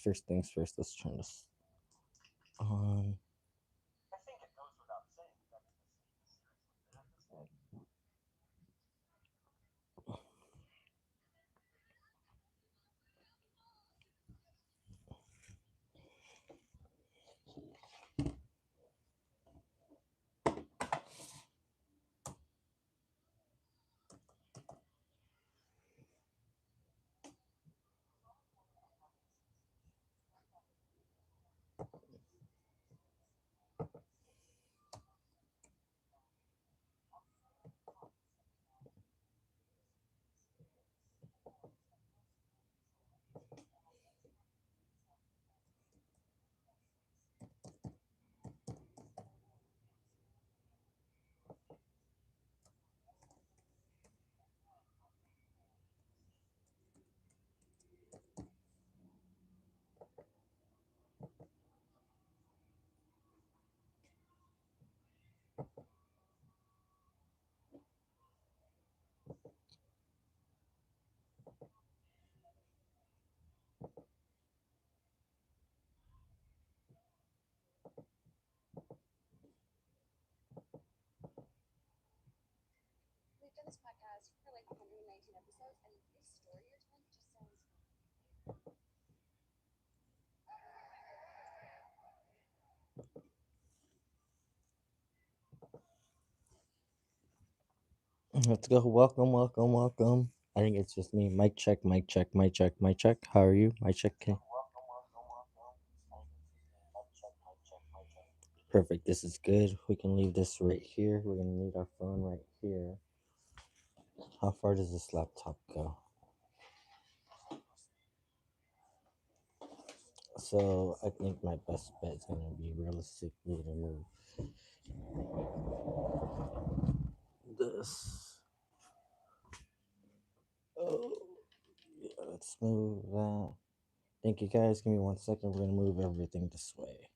First things first, let's turn this on. Let's go. Welcome, welcome, welcome. I think it's just me. Mic check, mic check, mic check, mic check. How are you? Mic check. Okay. Perfect. This is good. We can leave this right here. We're gonna need our phone right here. How far does this laptop go? So I think my best bet is gonna be realistically to move this. Oh, yeah, let's move that. Thank you guys. Give me 1 second. We're gonna move everything this way.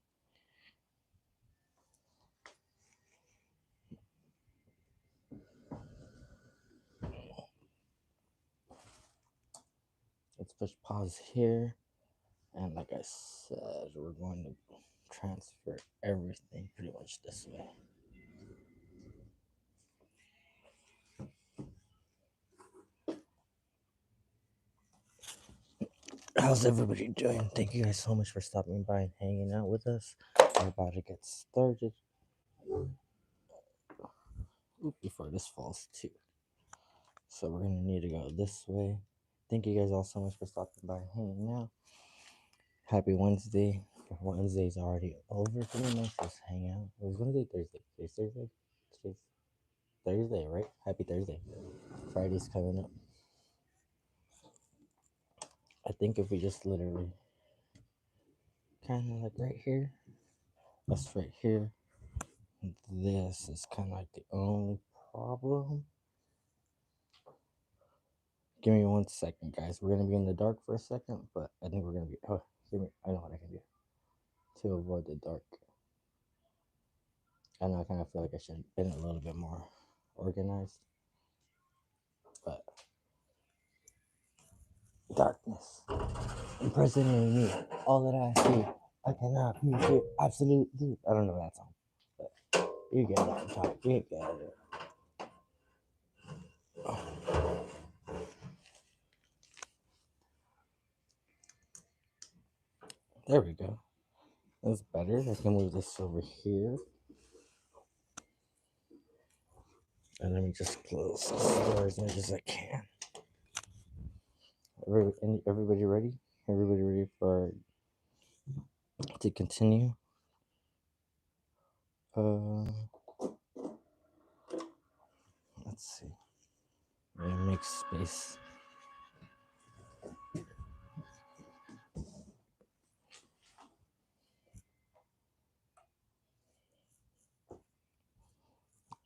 Let's push pause here. And like I said, we're going to transfer everything pretty much this way. How's everybody doing? Thank you guys so much for stopping by and hanging out with us. We're about to get started. Oop, before this falls too. So we're gonna need to go this way. Thank you guys all so much for stopping by and hanging out. Happy Wednesday. Wednesday's already over for me. Let's just hang out. It was Wednesday, Thursday. Today's Thursday. Today's Thursday, right? Happy Thursday. Friday's coming up. I think if we just literally kind of like right here, that's right here. This is kind of like the only problem. Give me 1 second, guys. We're gonna be in the dark for a second, but I think we're gonna be. Oh, I know what I can do to avoid the dark. I know I kind of feel like I should have been a little bit more organized, but darkness imprisoning me. All that I see, I cannot communicate absolutely. I don't know that song, but you get what I'm talking. You get it. There we go. That's better. I can move this over here. And let me just close the door as much as I can. Everybody ready? Everybody ready for to continue? Let's see. I'm gonna make space.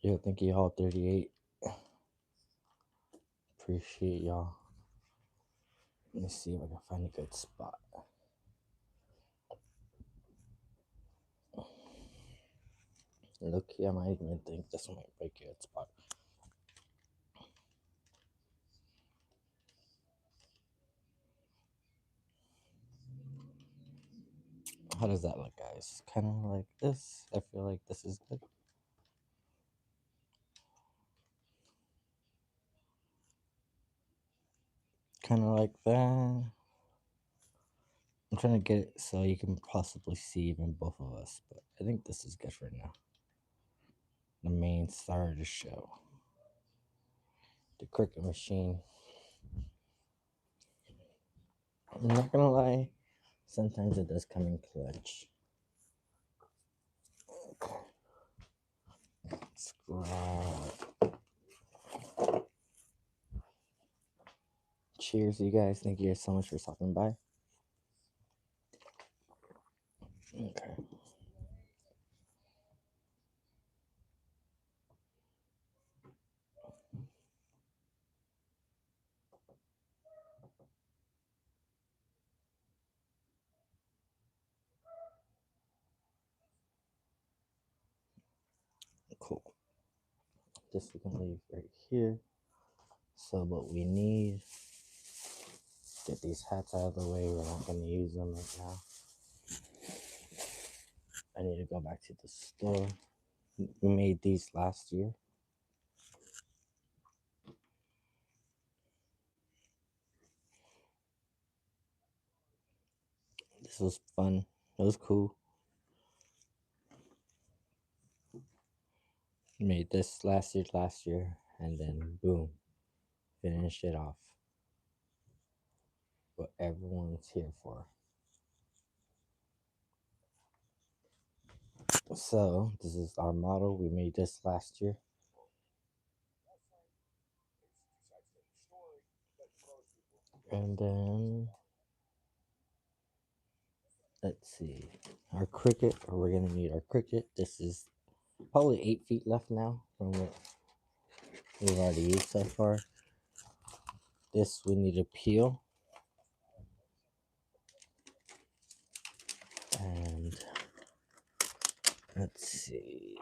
Yo, thank you all 38. Appreciate y'all. Let me see if I can find a good spot. Look, I might even think this might be a good spot. How does that look, guys? Kind of like this. I feel like this is good. Kind of like that. I'm trying to get it so you can possibly see even both of us, but I think this is good for now. The main star of the show, the cricket machine. I'm not gonna lie, sometimes it does come in clutch. Okay. Scrub. Cheers, you guys. Thank you guys so much for stopping by. Okay. Cool. This we can leave right here. So what we need, get these hats out of the way. We're not going to use them right now. I need to go back to the store. We made these last year. This was fun. It was cool. Made this last year, and then boom, finished it off. What everyone's here for. So this is our model. We made this last year. And then let's see. Our cricket, we're gonna need our cricket. This is probably 8 feet left now from what we've already used so far. This we need to peel. And let's see.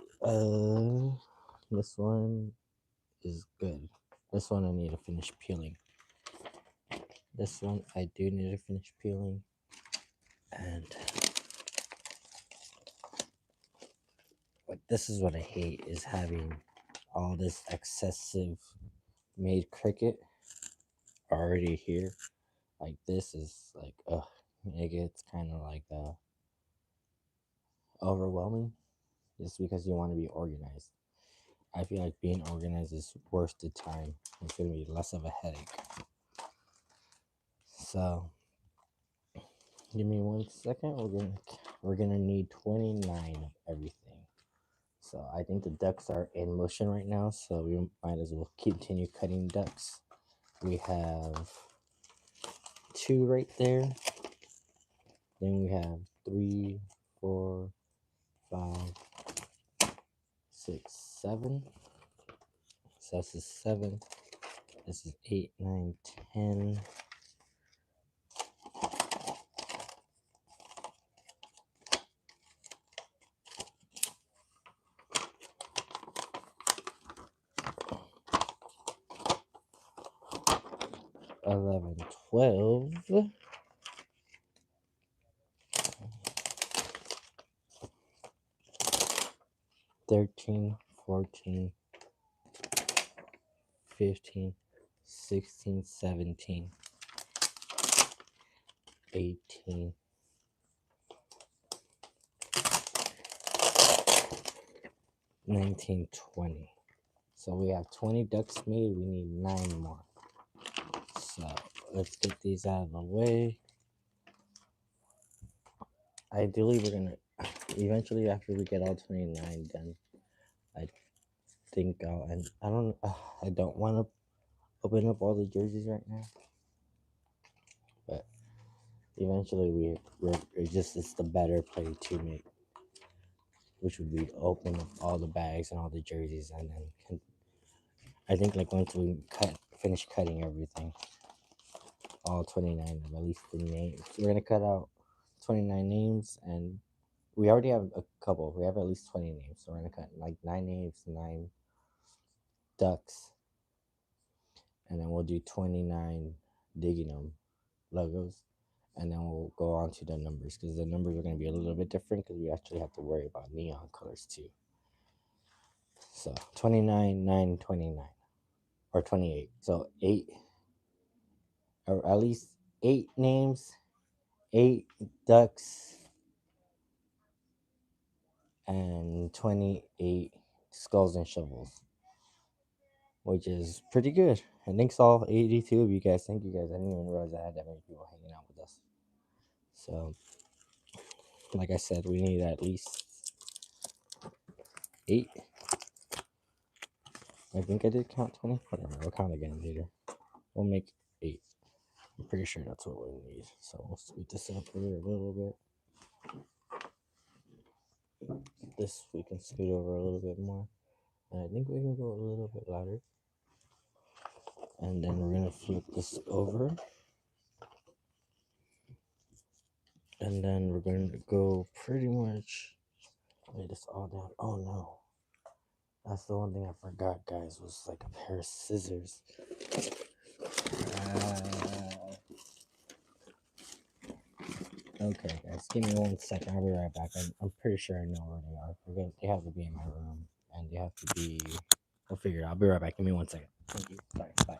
This one is good. This one I need to finish peeling. This one I do need to finish peeling. And like this is what I hate, is having all this excessive made cricket already here. Like this is like it gets kind of like overwhelming just because you want to be organized. I feel like being organized is worth the time. It's gonna be less of a headache. So give me 1 second. We're gonna need 29 of everything. So I think the ducks are in motion right now, so we might as well continue cutting ducks. We have 2 right there. Then we have 3, 4, 5, 6, 7. So this is 7. This is 8, 9, 10. 11, 12. 13, 14, 15, 16, 17, 18, 19, 20. So we have 20 ducks made. We need 9 more. So let's get these out of the way. Ideally, we're gonna eventually, after we get all 29 done, I think and I don't want to open up all the jerseys right now, but eventually it's the better play to make, which would be open up all the bags and all the jerseys, and then I think like once we finish cutting everything, all 29 of at least the names, we're gonna cut out 29 names, and we already have a couple. We have at least 20 names, so we're gonna cut like 9 names, 9 ducks, and then we'll do 29 digging them logos, and then we'll go on to the numbers because the numbers are going to be a little bit different because we actually have to worry about neon colors too. So 29, 9, 29, or 28. So 8, or at least 8 names, 8 ducks, and 28 skulls and shovels, which is pretty good. And thanks all 82 of you guys. Thank you guys. I didn't even realize I had that many people hanging out with us. So, like I said, we need at least 8. I think I did count 20. Whatever, we'll count again later. We'll make 8. I'm pretty sure that's what we need. So we'll scoot this up here a little bit. This we can scoot over a little bit more. And I think we can go a little bit louder. And then we're gonna flip this over. And then we're going to go pretty much lay this all down. Oh no. That's the one thing I forgot, guys, was like a pair of scissors. Okay, guys, give me 1 second. I'll be right back. I'm pretty sure I know where they are. They have to be in my room, and they have to be. We'll figure it out. I'll be right back. Give me 1 second. Thank you. Sorry. Bye.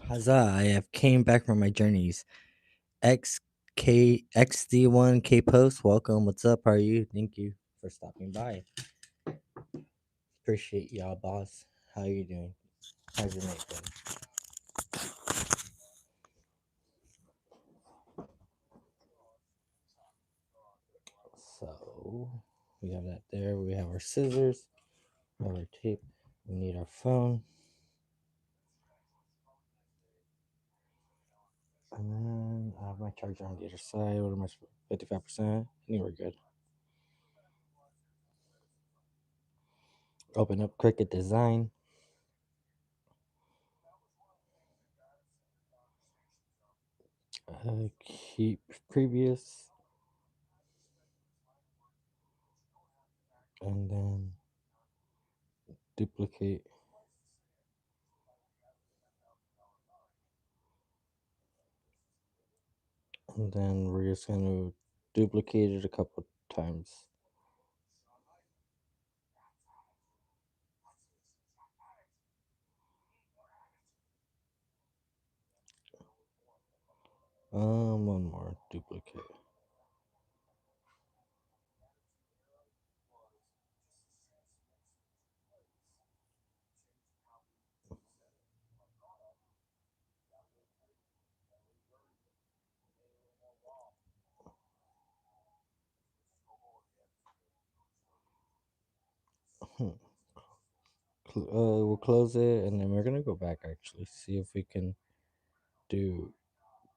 Huzzah! I have came back from my journeys. XD1 K Post, welcome. What's up? How are you? Thank you for stopping by. Appreciate y'all, boss. How you doing? How's your night been? So we have that there. We have our scissors, we have our tape. We need our phone, and then I have my charger on the other side. What am I? 55%. I think we're good. Open up Cricut Design. Keep previous, and then duplicate. And then we're just going to duplicate it a couple times. One more duplicate. We'll close it, and then we're gonna go back actually see if we can do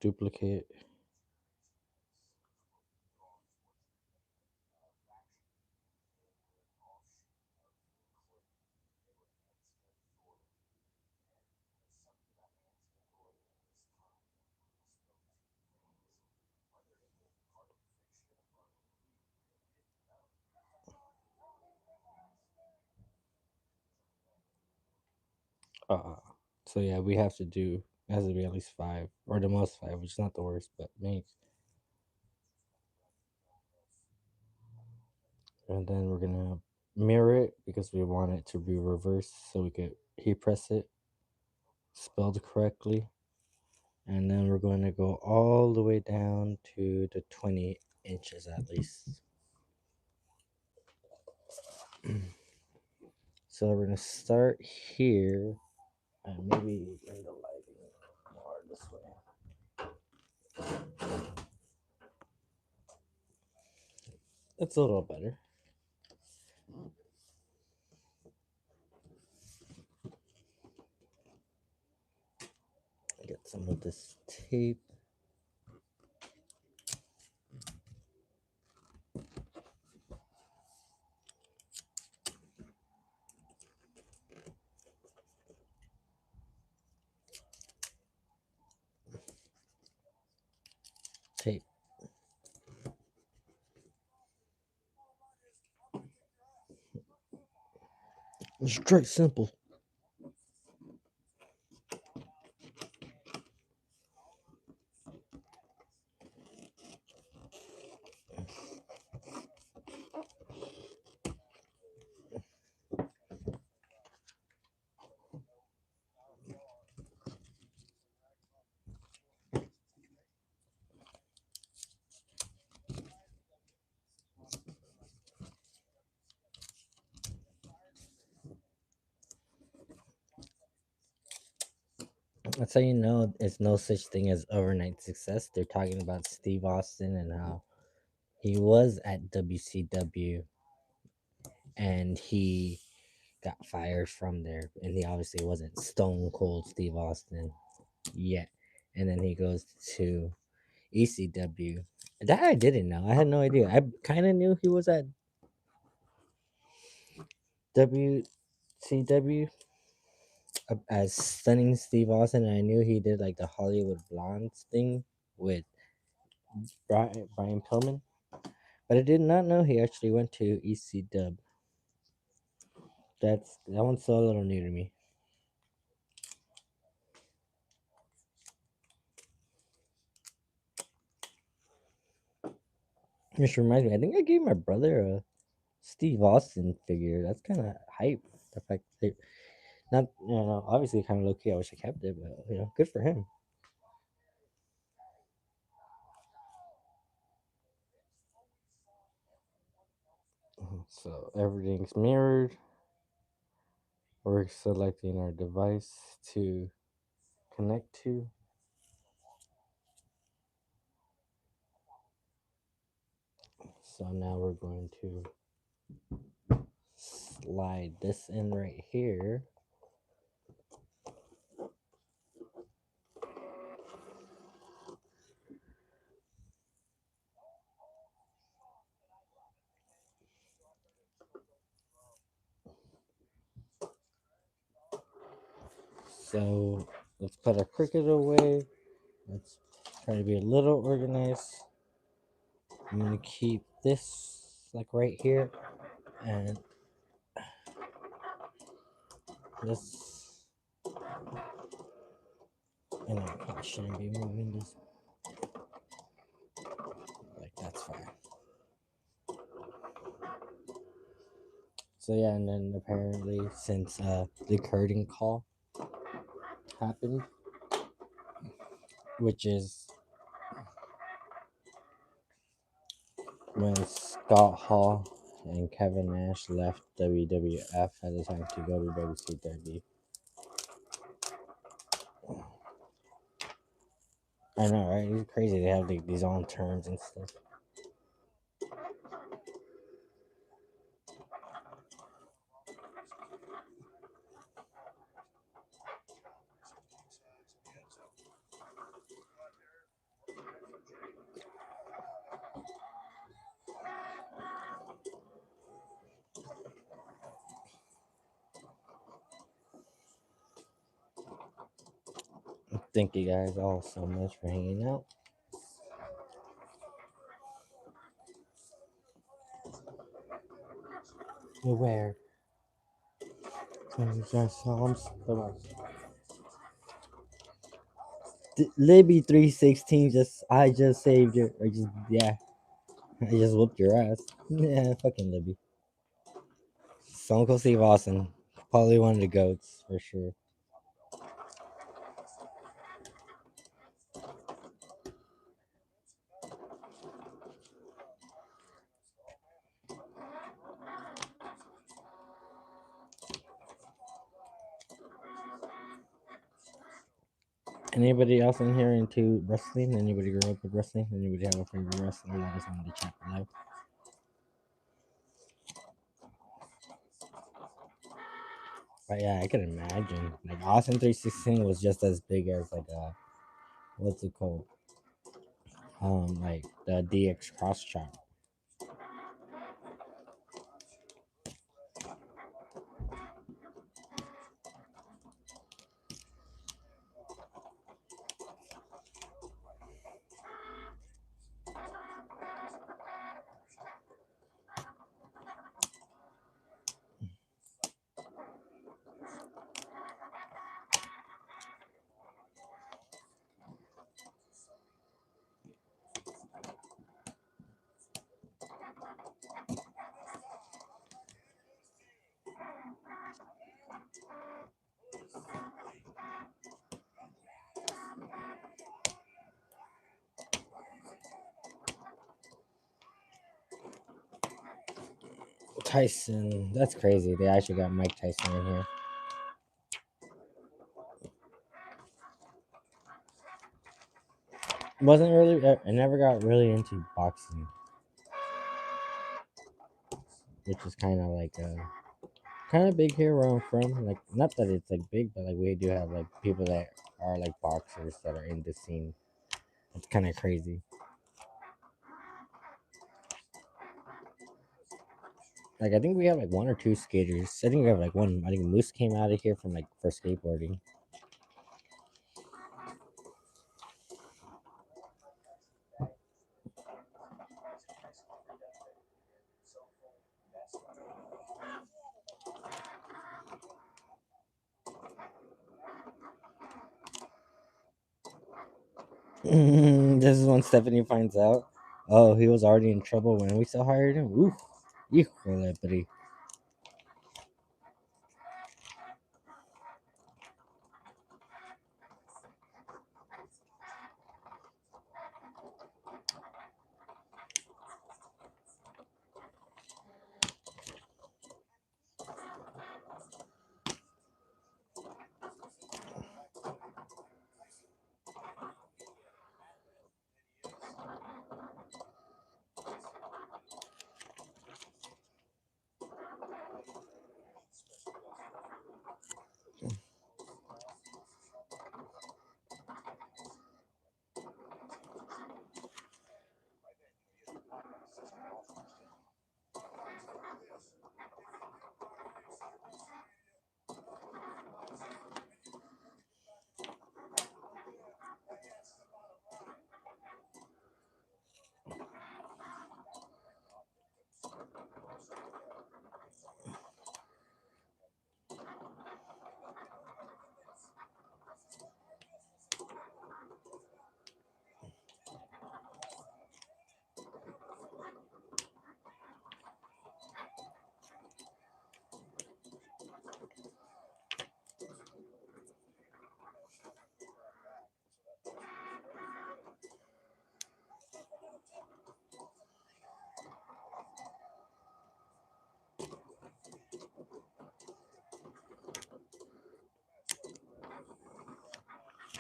duplicate. Uh, so yeah, we have to do has to be at least 5, or the most 5, which is not the worst, but makes. And then we're gonna mirror it because we want it to be reversed so we could heat press it spelled correctly. And then we're going to go all the way down to the 20 inches at least. So we're going to start here and maybe bring the lighting more this way. That's a little better. Get some of this tape. Tape. Straight simple. That's how you know it's no such thing as overnight success. They're talking about Steve Austin and how he was at WCW and he got fired from there, and he obviously wasn't Stone Cold Steve Austin yet. And then he goes to ECW. That I didn't know. I had no idea. I kind of knew he was at WCW as Stunning Steve Austin, and I knew he did like the Hollywood Blondes thing with Brian Pillman, but I did not know he actually went to ECW. That one's so a little new to me. Which reminds me, I think I gave my brother a Steve Austin figure. That's kind of hype. The fact that not, obviously kind of low key. I wish I kept it, but good for him. So everything's mirrored. We're selecting our device to connect to. So now we're going to slide this in right here. So let's put our cricket away. Let's try to be a little organized. I'm gonna keep this like right here, and this, and I probably shouldn't be moving this. Like that's fine. So yeah, and then apparently since the curtain call happened, which is when Scott Hall and Kevin Nash left WWF at the time to go to WCW. I know, right? It's crazy. They have like these own terms and stuff. Thank you guys all so much for hanging out. Where? So you guys saw him so much. Libby 316 I just saved you. Or just yeah. I just whooped your ass. Yeah, fucking Libby. Stone Cold Steve Austin. Probably one of the goats for sure. Anybody else in here into wrestling? Anybody grow up with wrestling? Anybody have a favorite wrestler? Let us know in the chat below. But yeah, I can imagine. Like Austin 316 was just as big as like what's it called? Like the DX cross chop. Tyson, that's crazy. They actually got Mike Tyson in here. Wasn't really. I never got really into boxing, which is kind of like kind of big here where I'm from. Like, not that it's like big, but like we do have like people that are like boxers that are in the scene. It's kind of crazy. Like I think we have like one or two skaters. I think we have like one. I think Moose came out of here from like for skateboarding. This is when Stephanie finds out. Oh, he was already in trouble when we still hired him. Oof, híjole, buddy.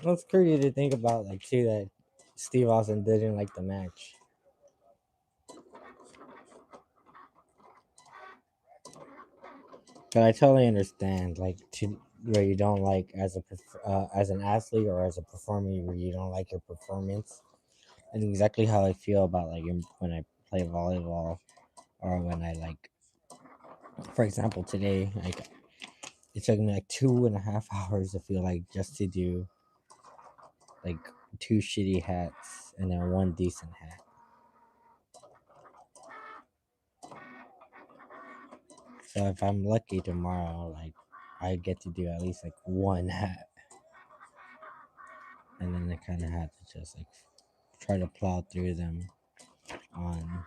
That's crazy to think about, like, too, that Steve Austin didn't like the match. But I totally understand, like, to where you don't like as an athlete or as a performer, where you don't like your performance. And exactly how I feel about like when I play volleyball or when I like, for example, today, like it took me like 2.5 hours. I feel like just to do like two shitty hats and then one decent hat. So if I'm lucky tomorrow, like I get to do at least like one hat. and then I kind of had to just like try to plow through them on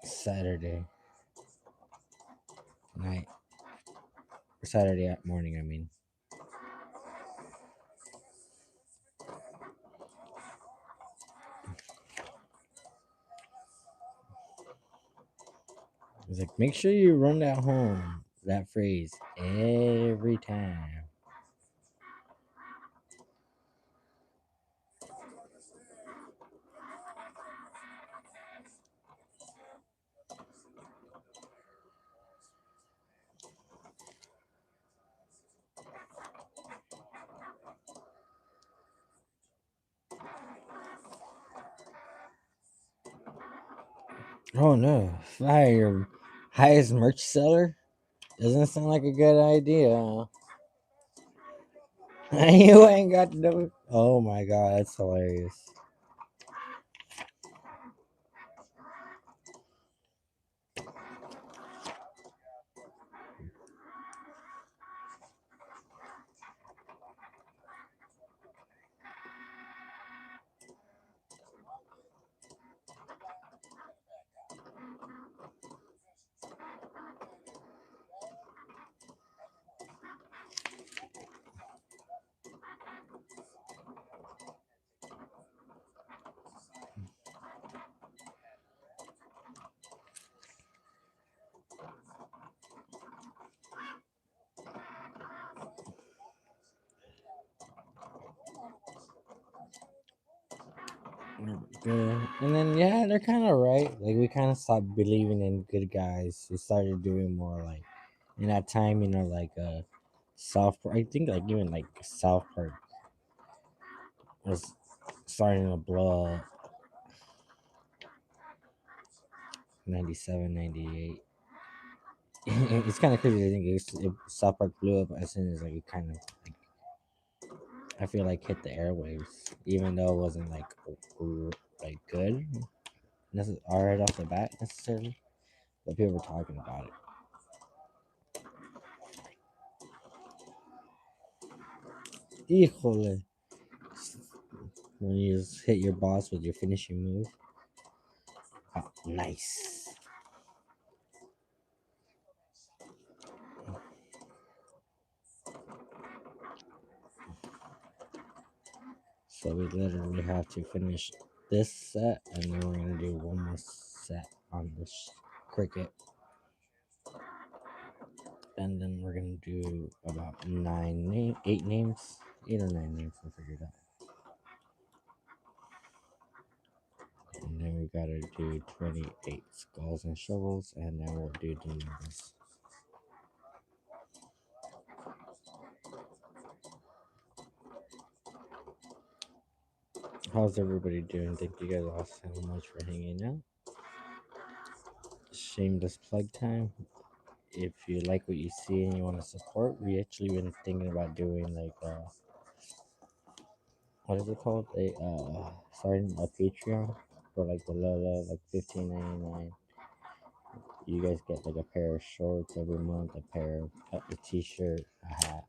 Saturday night or Saturday morning. I mean, it's like make sure you run that home. That phrase every time. Oh no, fire! Highest merch seller doesn't sound like a good idea. You ain't got no. Oh my god, that's hilarious. Good. And then yeah, they're kind of right. Like we kind of stopped believing in good guys. We started doing more like in that time, like South. I think like even like South Park was starting to blow up. 97, 98. It's kind of crazy to think South Park blew up as soon as like it kind of like I feel like hit the airwaves, even though it wasn't like good, right off the bat necessarily, but people were talking about it. Híjole. When you just hit your boss with your finishing move. Oh, nice. So we literally have to finish this set, and then we're gonna do one more set on this cricket, and then we're gonna do about 8 names, 8 or 9 names. I figured out. And then we gotta do 28 skulls and shovels, and then we'll do the numbers. How's everybody doing? Thank you guys all so much for hanging out. Shameless plug time. If you like what you see and you want to support, we actually been thinking about doing like what is it called? Starting a Patreon for like the low like 15.99. You guys get like a pair of shorts every month, a t-shirt, a hat,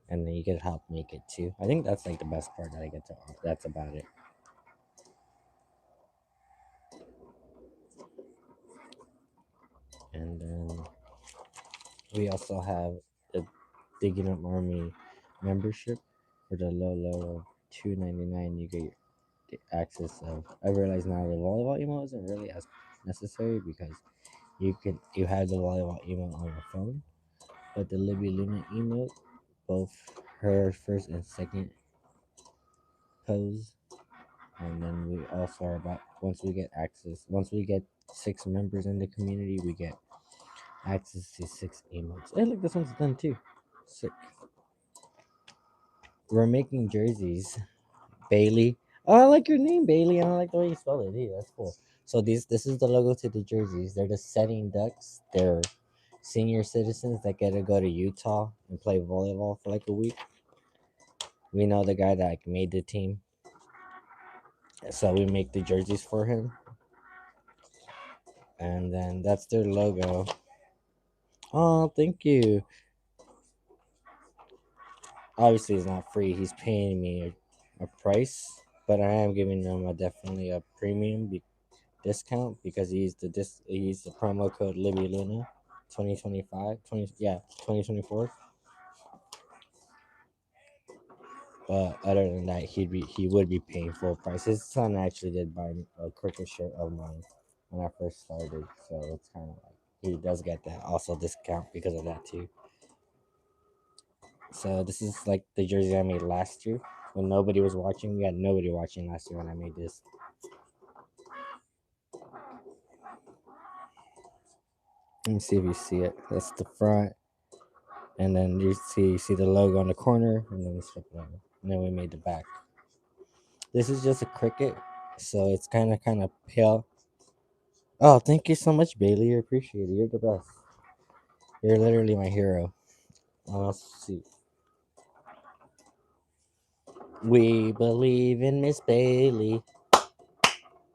and then you can help make it too. I think that's like the best part that I get to. That's about it. And then we also have the Digging Up Army membership for the low of $2.99. You get the access of. I realize now the volleyball emote isn't really as necessary because you have the volleyball emote on your phone, but the Libby Luna emote, both her first and second pose, and then we also are about once we get 6 members in the community, we get access to 6 emotes. Hey, look, this one's done too. Sick. We're making jerseys. Bailey. Oh, I like your name, Bailey, and I like the way you spell it. Hey, that's cool. So this is the logo to the jerseys. They're the Setting Ducks. They're senior citizens that get to go to Utah and play volleyball for like a week. We know the guy that like made the team, so we make the jerseys for him, and then that's their logo. Oh, thank you. Obviously it's not free. He's paying me a price, but I am giving him definitely a premium discount because he's the promo code Libby Luna 2025 2024. But other than that, he would be paying full price. His son actually did buy a cricket shirt of mine when I first started, so it's kind of like he does get that also discount because of that too. So this is like the jersey I made last year when nobody was watching. We had nobody watching last year when I made this. Let me see if you see it. That's the front, and then you see the logo on the corner, and then we flip it over, and then we made the back. This is just a cricket, so it's kind of pale. Oh, thank you so much, Bailey. I appreciate it. You're the best. You're literally my hero. Let's see. We believe in Miss Bailey.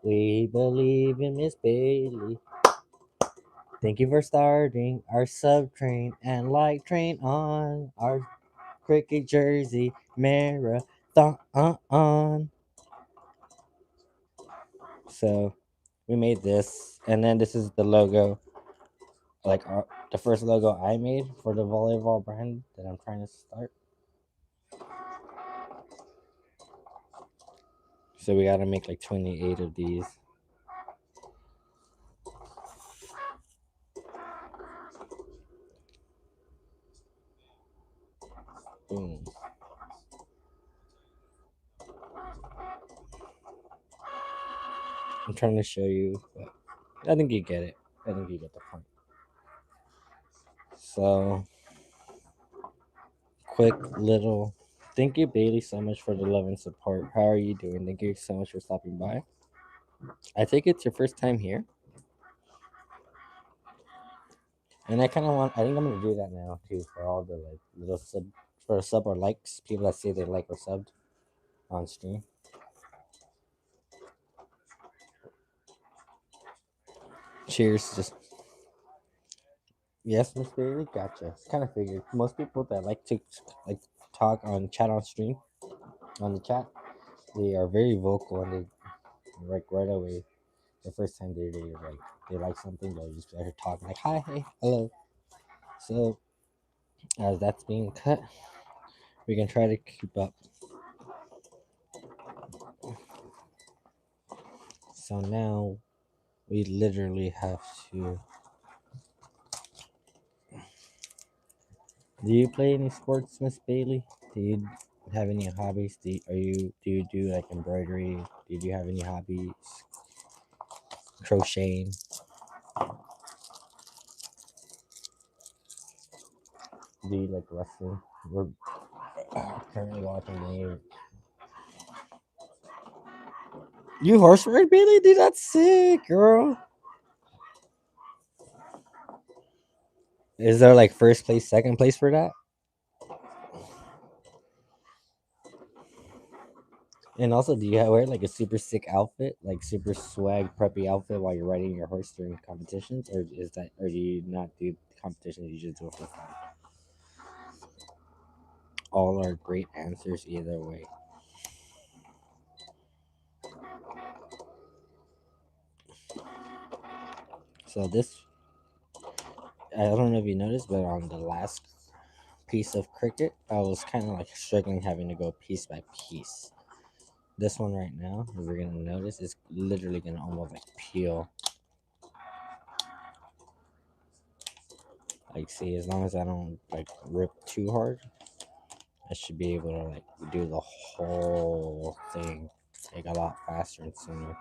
We believe in Miss Bailey. Thank you for starting our sub train and light train on our cricket jersey marathon. So we made this, and then this is the logo, like the first logo I made for the volleyball brand that I'm trying to start. So we gotta make like 28 of these. Boom. I'm trying to show you, but I think you get it. I think you get the point. So, quick little thank you, Bailey, so much for the love and support. How are you doing? Thank you so much for stopping by. I think it's your first time here, and I kind of want. I think I'm gonna do that now too for all the like little sub or likes people that say they like or subbed on stream. Cheers. Just yes, Miss Bailey. Gotcha. Kind of figured. Most people that like to like talk on chat on stream on the chat, they are very vocal and they like right away. The first time they like something, they'll just start talking like hi, hey, hello. So as that's being cut, we can try to keep up. So now we literally have to. Do you play any sports, Miss Bailey? Do you have any hobbies? Do you do like embroidery? Do you have any hobbies? Crocheting? Do you like wrestling? We're currently watching the. You horse ride, Bailey? Dude, that's sick, girl. Is there like first place, second place for that? And also, do you wear like a super sick outfit, like super swag preppy outfit while you're riding your horse during competitions, or do you not do competitions? You just do it for fun. All are great answers either way. So this, I don't know if you noticed, but on the last piece of cricket, I was kind of like struggling having to go piece by piece. This one right now, if you're gonna notice, is literally gonna almost like peel. Like, see, as long as I don't like rip too hard, I should be able to like do the whole thing like a lot faster and sooner.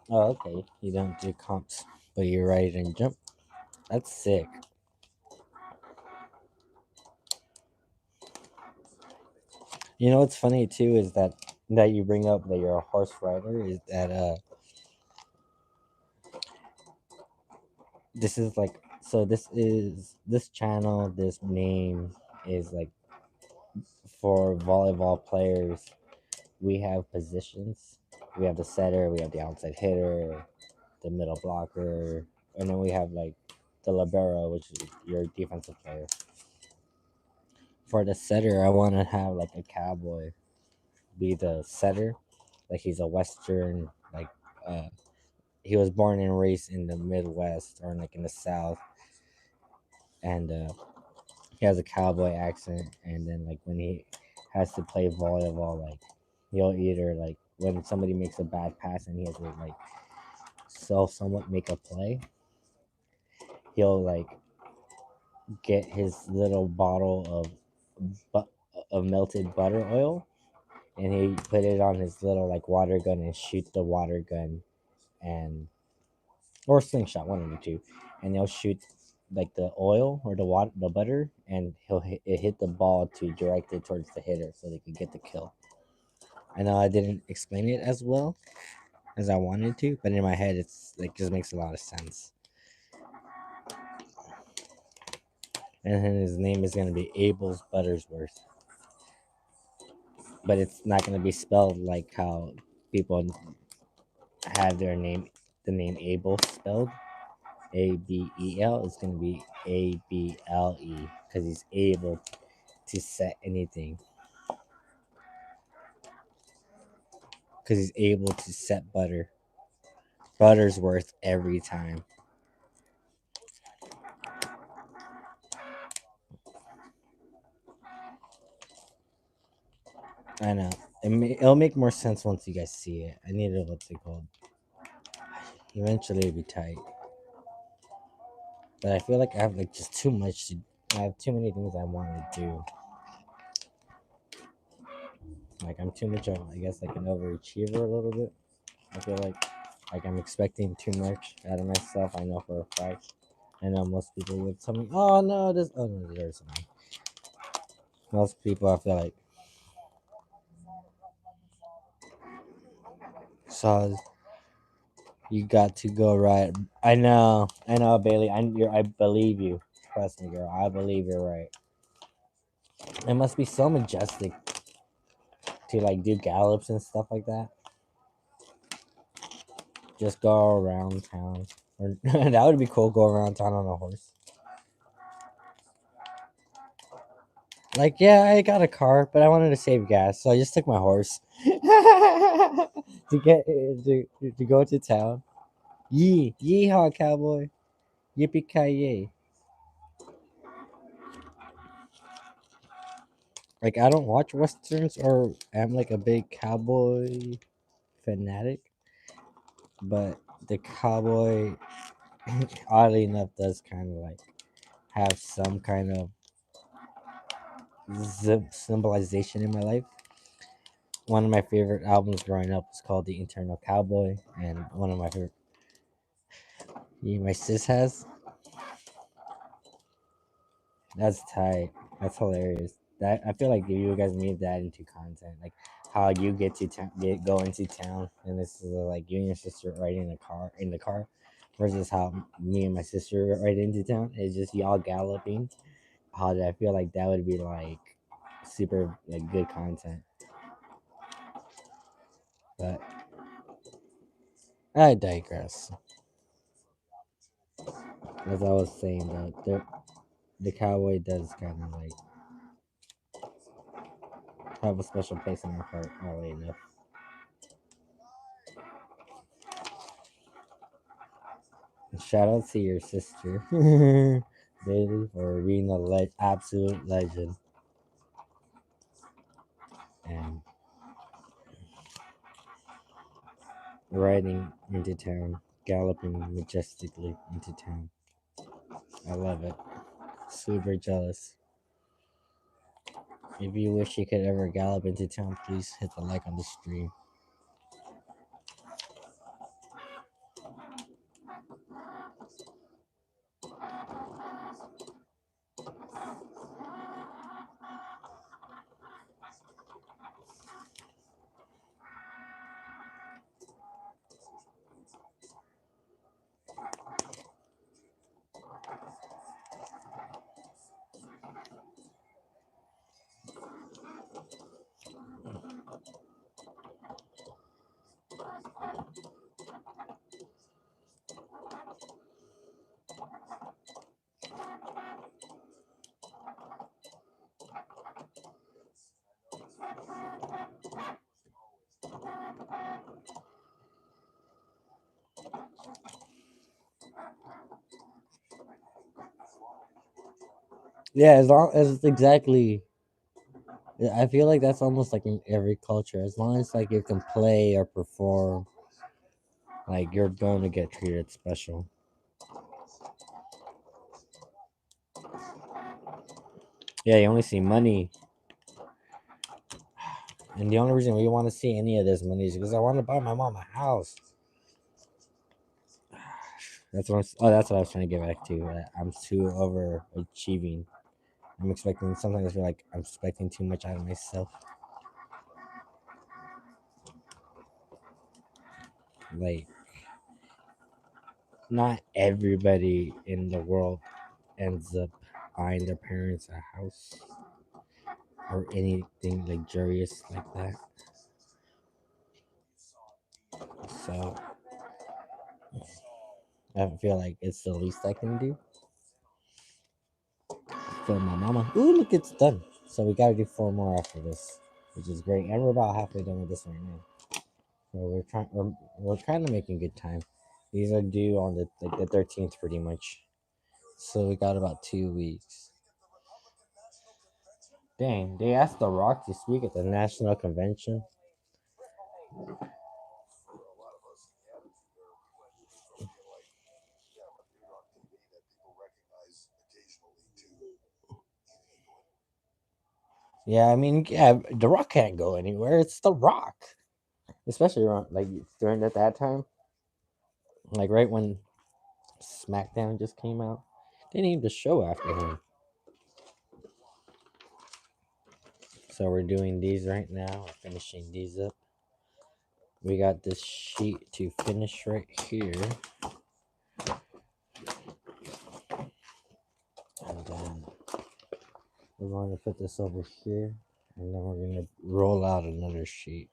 Oh, okay. You don't do comps, but you ride and jump. That's sick. You know what's funny too is that you bring up that you're a horse rider is that this is like so this channel, this name is like for volleyball players. We have positions. We have the setter, we have the outside hitter, the middle blocker, and then we have like the libero, which is your defensive player. For the setter, I want to have like a cowboy be the setter, like he's a Western, like he was born and raised in the Midwest or like in the South, and he has a cowboy accent. And then like when he has to play volleyball, like he'll either like when somebody makes a bad pass and he has to like somewhat make a play, he'll like get his little bottle of melted butter oil, and he put it on his little like water gun and shoot the water gun, and or slingshot, one of the two, and they'll shoot like the oil or the butter, and he'll hit the ball to direct it towards the hitter so they could get the kill. I know I didn't explain it as well as I wanted to, but in my head it's like just makes a lot of sense. And then his name is gonna be Abel's Buttersworth, but it's not gonna be spelled like how people have their name, the name Abel spelled. Abel is going to be Able because he's able to set anything. Because he's able to set butter. Butter's worth every time. I know. It'll make more sense once you guys see it. I need to, what's it called? Eventually it'll be tight. But I feel like I have like just too much to. I have too many things I want to do. Like I'm too much of, I guess, like an overachiever a little bit. I feel like I'm expecting too much out of myself. I know for a fact. I know most people would tell me, "Oh no, this." Oh no, there's one. Most people, I feel like, so you got to go right. I know, Bailey. I believe you. Trust me, girl. I believe you're right. It must be so majestic to like do gallops and stuff like that. Just go around town, or that would be cool. Go around town on a horse. Like, yeah, I got a car, but I wanted to save gas, so I just took my horse to get to go to town. Yeehaw, cowboy! Yippee ki yay! Like, I don't watch westerns or am like a big cowboy fanatic, but the cowboy, oddly enough, does kind of like have some kind of symbolization in my life. One of my favorite albums growing up was called The Internal Cowboy, and one of my favorite, my sis has. That's tight. That's hilarious. That I feel like you guys need that into content, like how you get to go into town, and this is like you and your sister riding in the car, versus how me and my sister ride into town. It's just y'all galloping. How I feel like that would be like super like good content. But I digress. As I was saying, the cowboy does kind of like have a special place in my heart, oddly enough. And shout out to your sister, Bailey, for being a absolute legend. And riding into town, galloping majestically into town. I love it. Super jealous. If you wish you could ever gallop into town, please hit the like on the stream. Yeah, as long as exactly. I feel like that's almost like in every culture. As long as like you can play or perform, like you're going to get treated special. Yeah, you only see money, and the only reason we want to see any of this money is because I want to buy my mom a house. That's what I was trying to get back to. I'm too overachieving. I'm expecting sometimes I feel like I'm expecting too much out of myself. Like not everybody in the world ends up buying their parents a house or anything luxurious like that. So I feel like it's the least I can do for my mama. Ooh, look, it's done. So we gotta do 4 more after this, which is great. And we're about halfway done with this right now. So we're kind of making good time. These are due on the 13th pretty much. So we got about 2 weeks. Dang, they asked The Rock to speak at the national convention. Yeah, I mean, yeah, The Rock can't go anywhere. It's The Rock, especially around like during at that time, like right when SmackDown just came out. They named the show after him. So we're doing these right now. We're finishing these up. We got this sheet to finish right here, and then we're going to put this over here, and then we're going to roll out another sheet.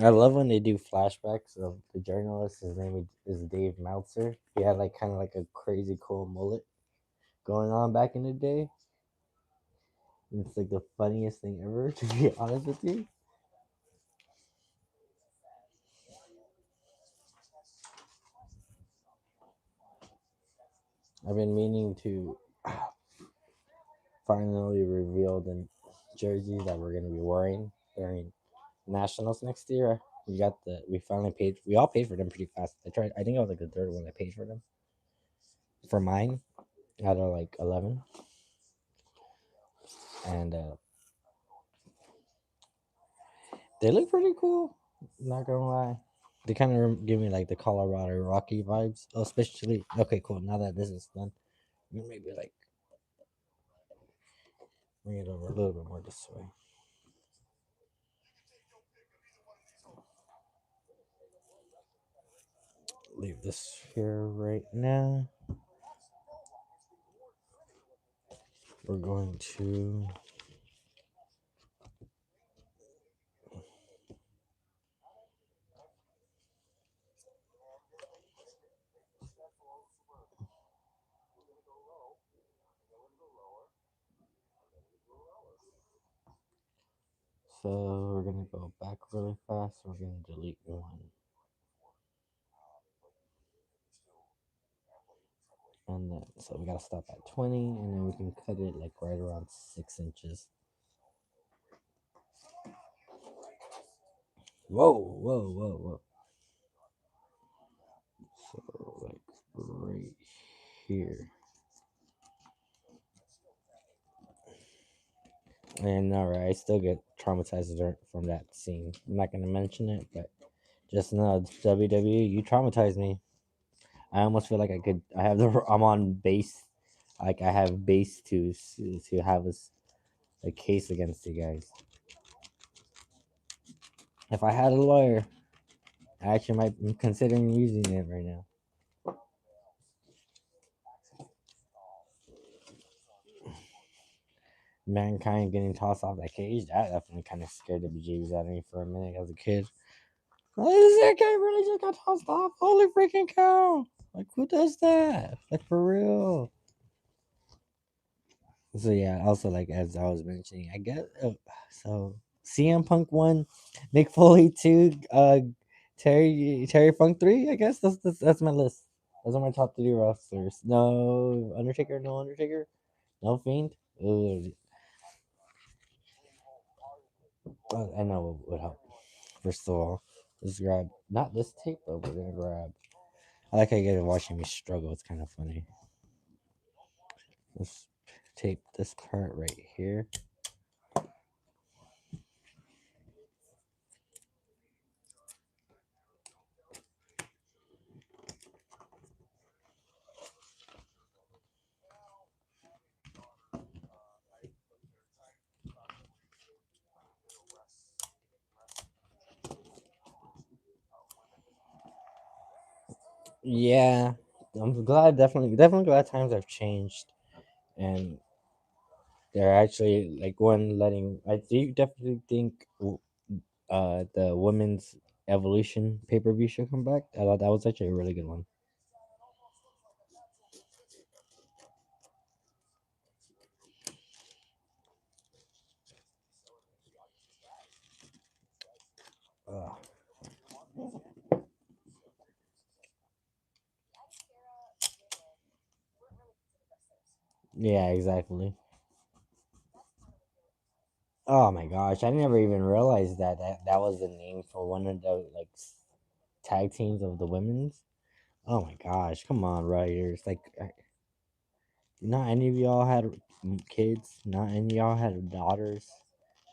I love when they do flashbacks of the journalist. His name is Dave Meltzer. He had like kind of like a crazy cool mullet going on back in the day. And it's like the funniest thing ever, to be honest with you. I've been meaning to finally reveal the jerseys that we're gonna be wearing during nationals next year. We finally paid. We all paid for them pretty fast. I tried. I think I was like the third one that paid for them for mine out of like 11, and they look pretty cool. Not gonna lie. They kind of give me like the Colorado Rocky vibes, especially. Okay, cool. Now that this is done, maybe like bring it over a little bit more this way. Leave this here right now. We're going to. So we're gonna go back really fast. We're gonna delete one, and then so we gotta stop at 20, and then we can cut it like right around 6 inches. Whoa, whoa, whoa, whoa. So like right here. And alright, I still get traumatized from that scene. I'm not gonna mention it, but just know WWE, you traumatized me. I almost feel like I could. I have the. I'm on base. Like I have base to have a case against you guys. If I had a lawyer, I actually might be considering using it right now. Mankind getting tossed off that cage, that definitely kind of scared the bejeebies out of me for a minute as a kid. Like, this guy really just got tossed off? Holy freaking cow! Like, who does that? Like, for real? So, yeah, also, like, as I was mentioning, I guess, so CM Punk 1, Mick Foley 2, Terry Funk 3. I guess that's my list. Those are my top three wrestlers. No Undertaker. No Undertaker. No Fiend. Ugh. I know what would help. First of all, let's grab not this tape, but we're gonna grab. I like how you guys are watching me struggle. It's kind of funny. Let's tape this part right here. Yeah, I'm glad. Definitely glad times have changed, and they're actually like one letting. I do definitely think the women's evolution pay-per-view should come back. I thought that was actually a really good one. Ugh. Yeah, exactly. Oh my gosh, I never even realized that was the name for one of the like tag teams of the women's. Oh my gosh, come on, writers! Like, not any of y'all had kids. Not any of y'all had daughters.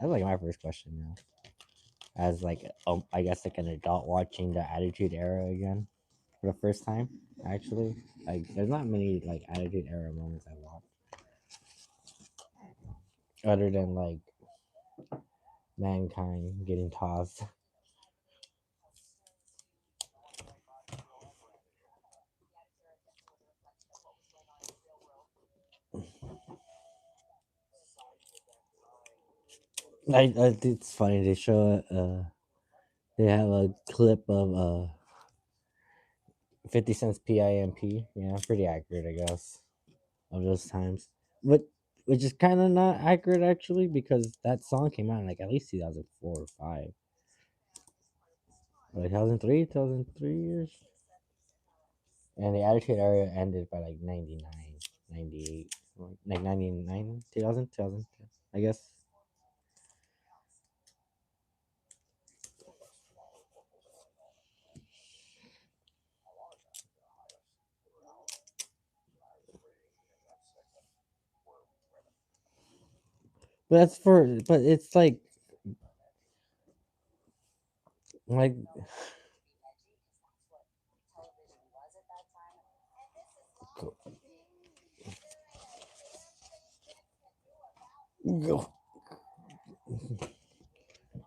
That's like my first question now. As like, I guess like an adult watching the Attitude Era again for the first time. Actually, like, there's not many like Attitude Era moments I watch other than like Mankind getting tossed. It's funny they show they have a clip of 50 cents PIMP. Yeah, pretty accurate, I guess, of those times. But which is kind of not accurate actually because that song came out in like at least 2004 or 5. Like 2003 years. And the Attitude Era ended by like 99, 98, like 99, 2000, I guess. But it's like, go.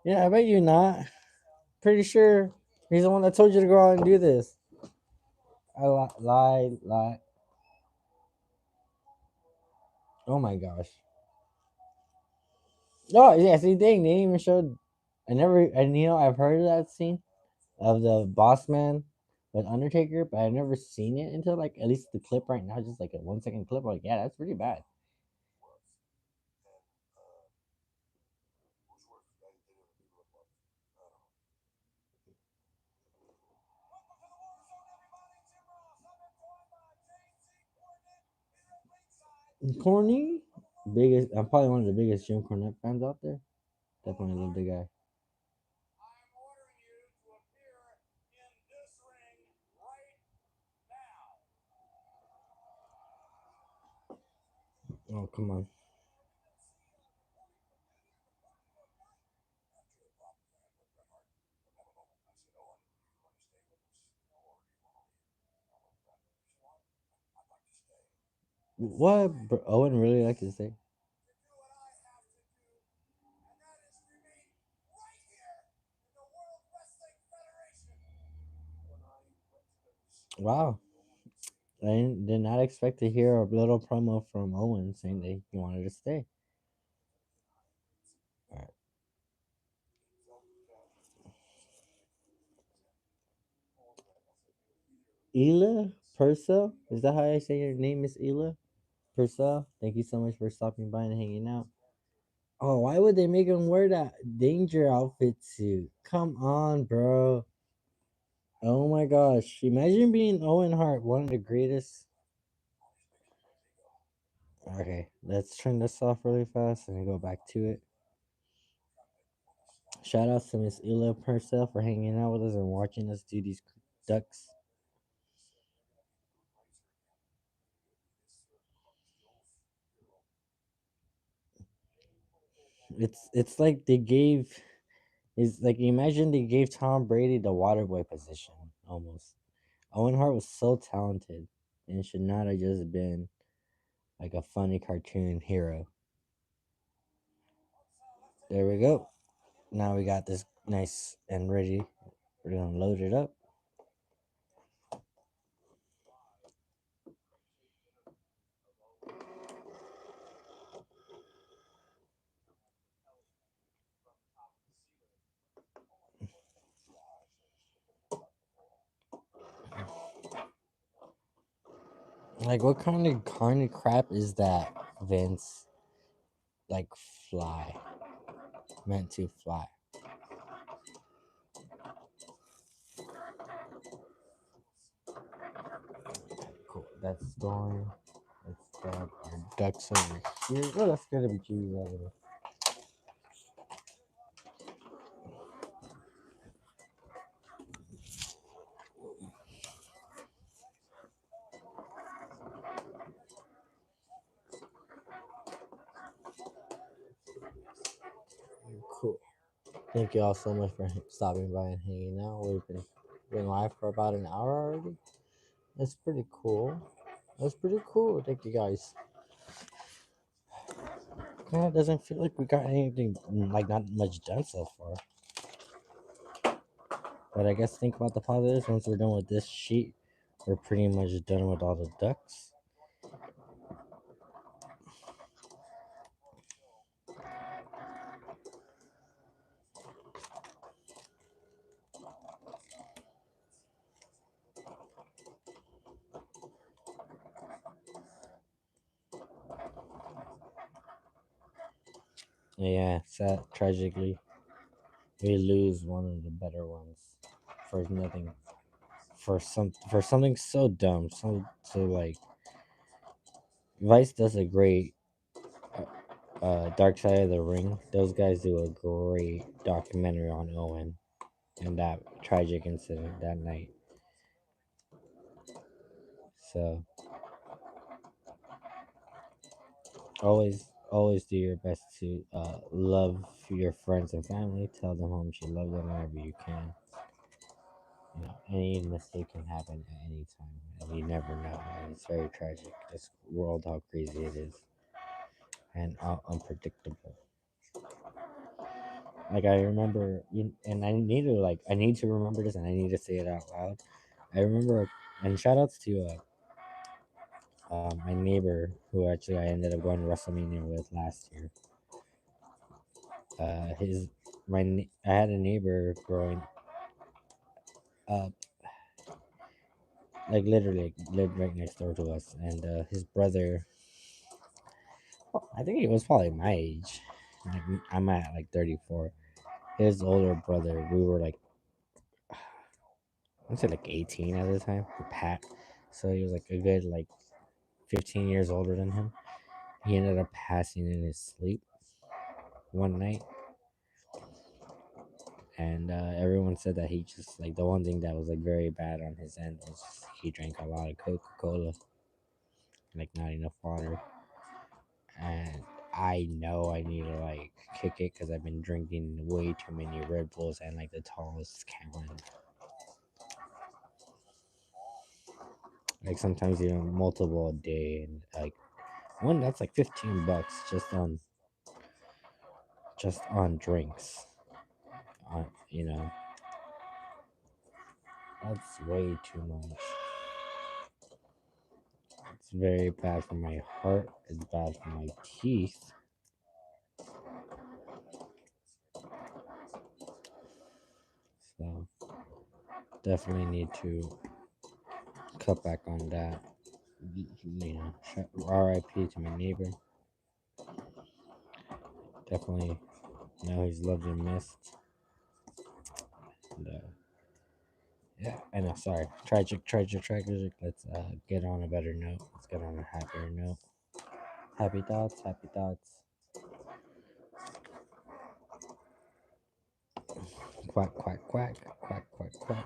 Yeah, I bet you not. Pretty sure he's the one that told you to go out and do this. I lie. Oh my gosh. Oh yeah, see, they didn't even show. I never, and I've heard of that scene of the Boss Man with Undertaker, but I've never seen it until like at least the clip right now, just like a 1 second clip. Like, yeah, that's pretty bad. Corny, biggest. I'm probably one of the biggest Jim Cornette fans out there. Definitely love the guy. Oh come on. What Owen really like to say? Wow, did not expect to hear a little promo from Owen saying that he wanted to stay. All right. Ela Purcell, is that how I say your name? Is Ela Purcell? Thank you so much for stopping by and hanging out. Oh, why would they make him wear that danger outfit suit? Come on, bro. Oh my gosh! Imagine being Owen Hart, one of the greatest. Okay, let's turn this off really fast and go back to it. Shout out to Miss Ila herself for hanging out with us and watching us do these ducks. It's like they gave is like imagine they gave Tom Brady the water boy position almost. Owen Hart was so talented and should not have just been like a funny cartoon hero. There we go. Now we got this nice and ready. We're gonna load it up. Like what kind of crap is that, Vince? Like fly. Meant to fly. Cool. That's going. Let's grab our ducks over here. Oh, that's gonna be cheese over there. Cool. Thank you all so much for stopping by and hanging out. We've been live for about an hour already. That's pretty cool. That's pretty cool. Thank you guys. Kind of doesn't feel like we got anything like not much done so far. But I guess think about the positives. Once we're done with this sheet, we're pretty much done with all the ducks. Yeah, sad. Tragically, we lose one of the better ones for nothing. For something so dumb. So like Vice does a great Dark Side of the Ring. Those guys do a great documentary on Owen and that tragic incident that night. So always do your best to love your friends and family. Tell them how much you love them whenever you can. You know, any mistake can happen at any time, and you never know. And it's very tragic. This world, how crazy it is, and unpredictable. Like I remember, and I need to remember this, and I need to say it out loud. I remember, and shout outs to my neighbor who actually I ended up going to WrestleMania with last year. His I had a neighbor growing up, like literally lived right next door to us, and his brother. Well, I think he was probably my age. Like I'm at like 34. His older brother, we were like I would say like 18 at the time. Pat, so he was like a good like 15 years older than him. He ended up passing in his sleep one night, and everyone said that he just like the one thing that was like very bad on his end was he drank a lot of Coca-Cola, like not enough water, and I know I need to like kick it because I've been drinking way too many Red Bulls and like the tallest can, like sometimes even multiple a day, and like one that's like $15 just on drinks. You know, that's way too much. It's very bad for my heart. It's bad for my teeth. So definitely need to cut back on that. You know, RIP to my neighbor. Definitely know he's loved and missed. And, Yeah, I know. Sorry. Tragic. Let's get on a better note. Let's get on a happier note. Happy thoughts. Happy thoughts. Quack quack quack quack quack quack.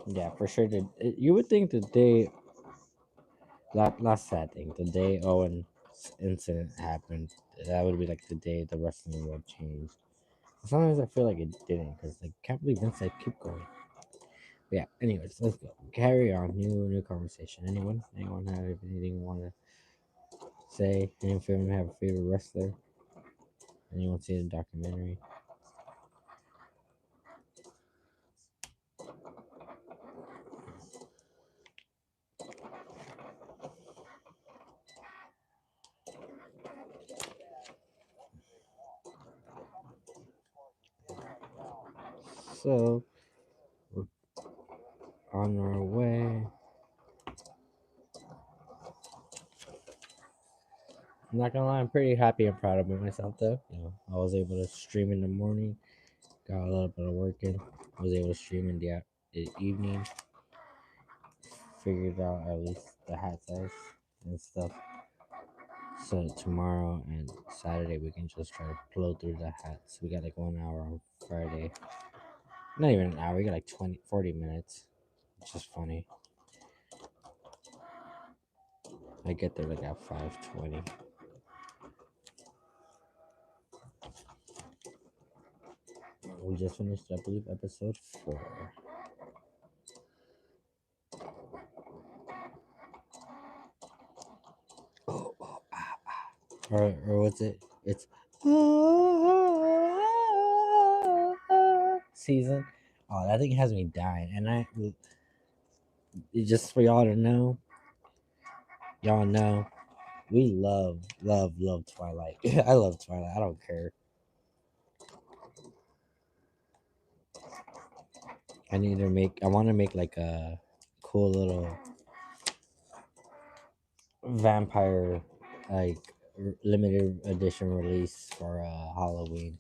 Yeah, for sure. You would think the day last sad thing, the day Owen incident happened, that would be like the day the wrestling world changed. Sometimes I feel like it didn't, because like can't believe Vince said keep going. But yeah. Anyways, let's go. Carry on. New conversation. Anyone have anything want to say? Anyone have a favorite wrestler? Anyone see the documentary? So we're on our way. I'm not gonna lie, I'm pretty happy and proud of myself though. I was able to stream in the morning, got a little bit of work in. I was able to stream in the evening, figured out at least the hat size and stuff. So tomorrow and Saturday we can just try to blow through the hats. We got like 1 hour on Friday. Not even an hour, we got like 40 minutes. It's just funny. I get there like at 5:20. We just finished, I believe, episode 4. Or what's it? It's season. Oh, that thing has me dying. And just for y'all to know, we love Twilight. I love Twilight. I don't care. I want to make like a cool little vampire, like limited edition release for Halloween.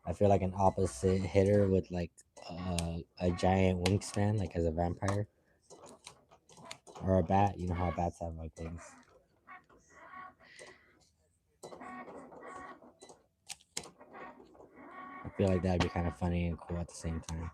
I feel like an opposite hitter with like a giant wingspan, like as a vampire or a bat. You know how bats have like wings. I feel like that'd be kind of funny and cool at the same time.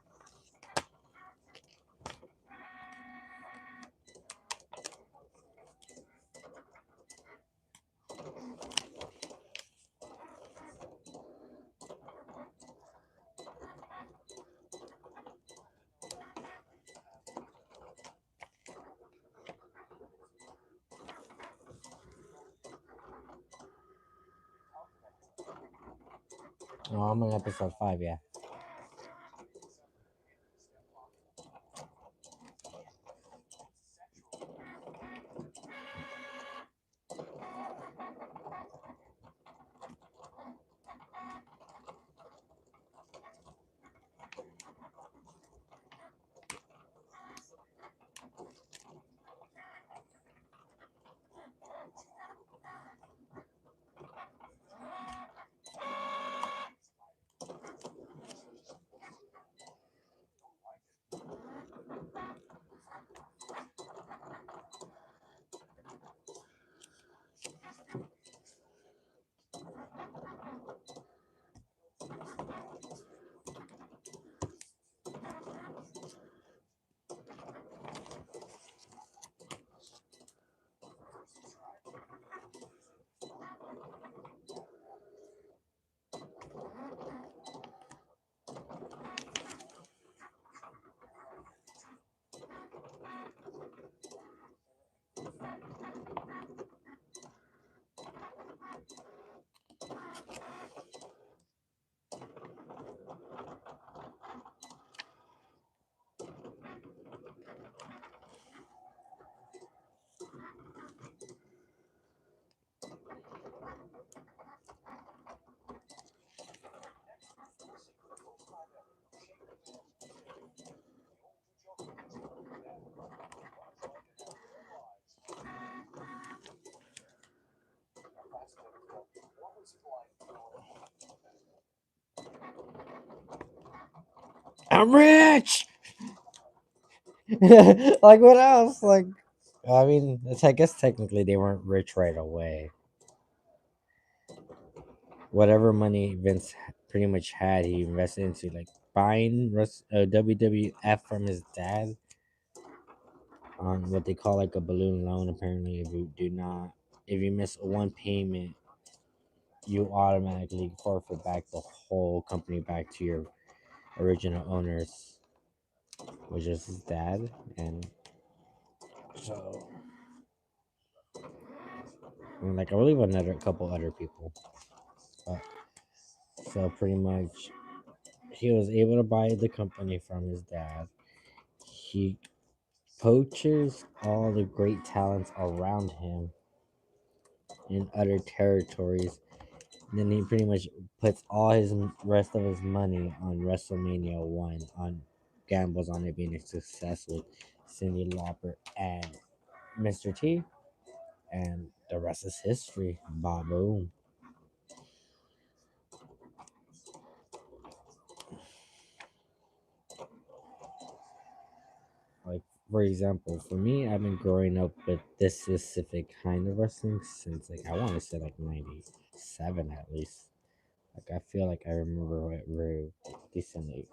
Oh, I'm on episode 5, yeah. I'm rich. Like what else? Like I mean, I guess technically they weren't rich right away. Whatever money Vince pretty much had, he invested into like buying WWF from his dad on what they call like a balloon loan. Apparently, if you miss one payment, you automatically forfeit back the whole company back to your original owners, which is his dad. And so, like I believe another couple other people. But, so pretty much, he was able to buy the company from his dad. He poaches all the great talents around him in other territories. Then he pretty much puts all his rest of his money on WrestleMania 1, on gambles on it being a success with Cyndi Lauper and Mr. T, and the rest is history. Ba boom. Like for example, for me, I've been growing up with this specific kind of wrestling since like I want to say like '97 at least. Like I feel like I remember it very decently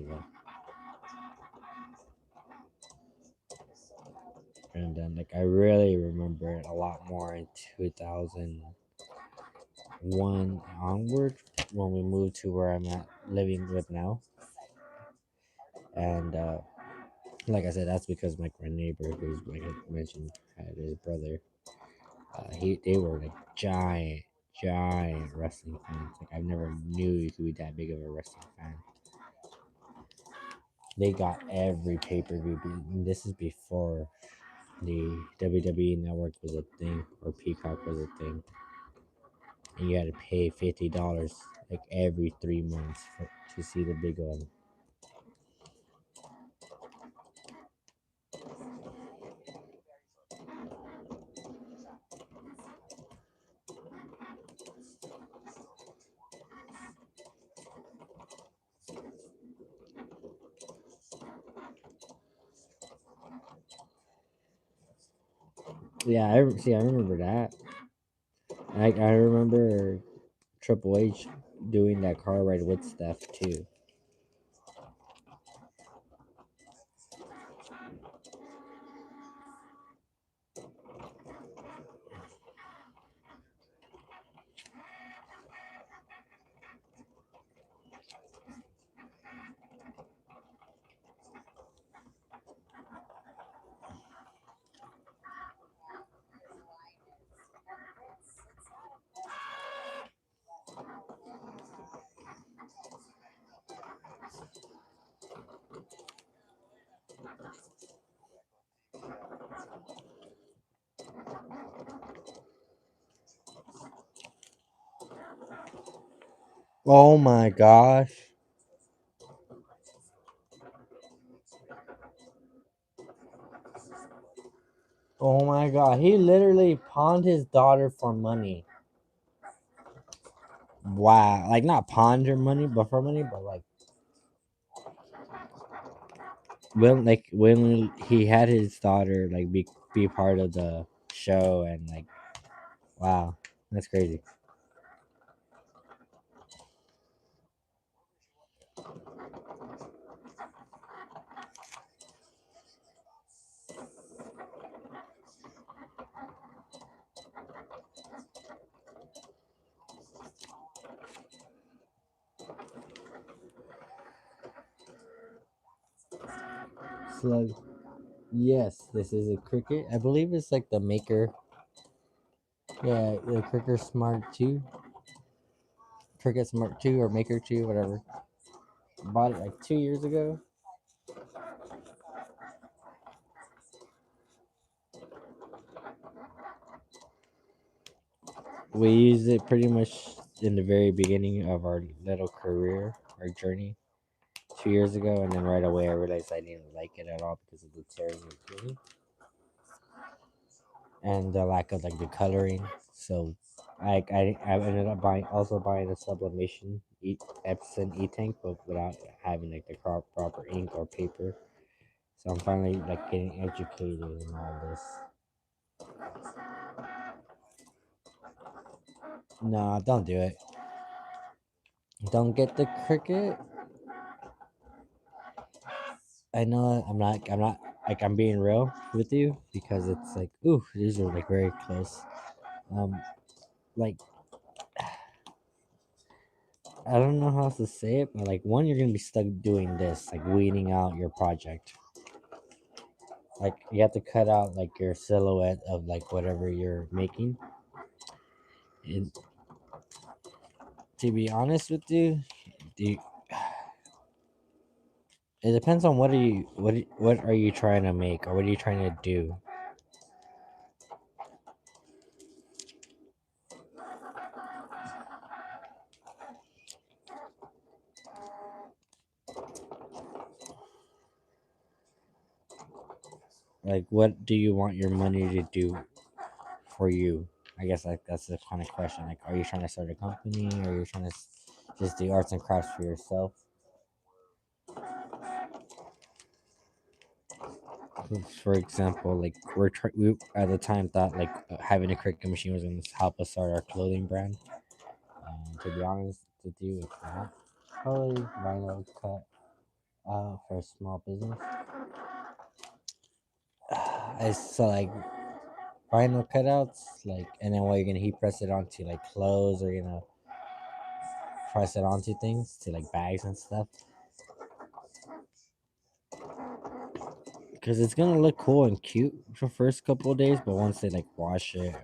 well. And then like I really remember it a lot more in 2001 onward when we moved to where I'm at living with now. And like I said, that's because like my neighbor, who's like I mentioned, had his brother. They were like giant wrestling fans. Like I never knew you could be that big of a wrestling fan. They got every pay per view. This is before the WWE Network was a thing or Peacock was a thing, and you had to pay $50 like every 3 months to see the big one. Yeah, I remember that. I remember Triple H doing that car ride with Steph too. Oh my gosh. Oh my god. He literally pawned his daughter for money. Wow. Like not pawned her money, but for money, but like when he had his daughter like be part of the show and like wow, that's crazy. Slug. Yes, this is a cricket. I believe it's like the maker. Yeah, the cricket smart 2. Cricket smart 2 or maker 2, whatever. Bought it like 2 years ago. We used it pretty much in the very beginning of our little career, our journey, 2 years ago, and then right away I realized I didn't like it at all because of the tearing and peeling and the lack of like the coloring. So I ended up buying a sublimation Epson e-tank, but without having like the proper ink or paper. So I'm finally like getting educated in all this. No, don't do it. Don't get the cricket. I know I'm not like I'm being real with you because it's like ooh these are like very close. Um, like I don't know how else to say it, but like one you're gonna be stuck doing this like weeding out your project. Like you have to cut out like your silhouette of like whatever you're making. And to be honest with you, do it depends on what are you trying to make or what are you trying to do. Like what do you want your money to do for you? I guess like that's the kind of question. Like, are you trying to start a company or are you trying to just do arts and crafts for yourself? For example, like we at the time thought like having a Cricut machine was going to help us start our clothing brand. To be honest with you, it's not. Probably vinyl cut for a small business. It's so like vinyl cutouts, like, and then what you're gonna heat press it onto like clothes, or you're gonna press it onto things to like bags and stuff. Because it's gonna look cool and cute for first couple of days, but once they like wash it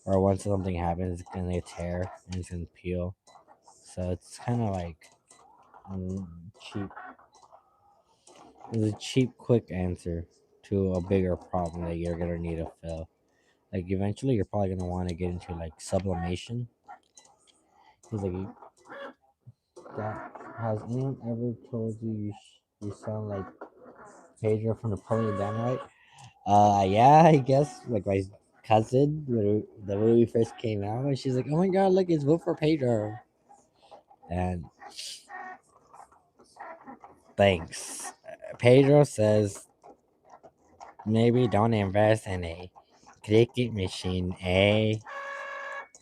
or once something happens, it's gonna tear and it's gonna peel. So it's kind of like cheap. It's a cheap, quick answer to a bigger problem that you're gonna need to fill. Like eventually, you're probably gonna want to get into like sublimation. He's like, that has anyone ever told you you sound like Pedro from Napoleon Dynamite? Yeah, I guess like my cousin when the movie first came out, and she's like, "Oh my god, look, it's vote for Pedro." And thanks. Pedro says maybe don't invest in a cricket machine, eh?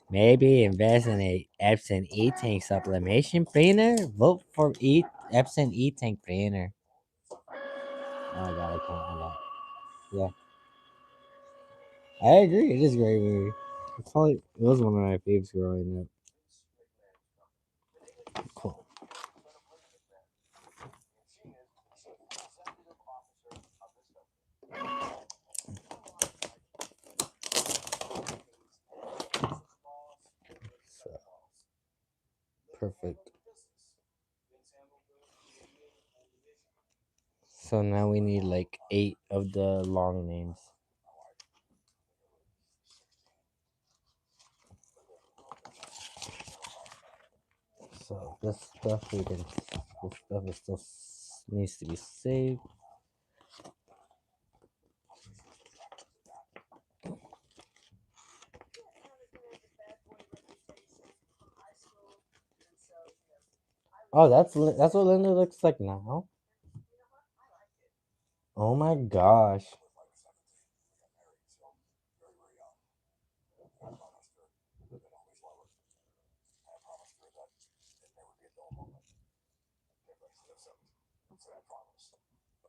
Maybe invest in a Epson E-Tank sublimation printer. Vote for Epson E-Tank printer. Oh my god, I can't. I got. Yeah, I agree. It is a great movie. It was one of my faves growing up. Cool. So, perfect. So now we need like 8 of the long names. So this stuff is still needs to be saved. Oh, that's what Linda looks like now. Oh my gosh.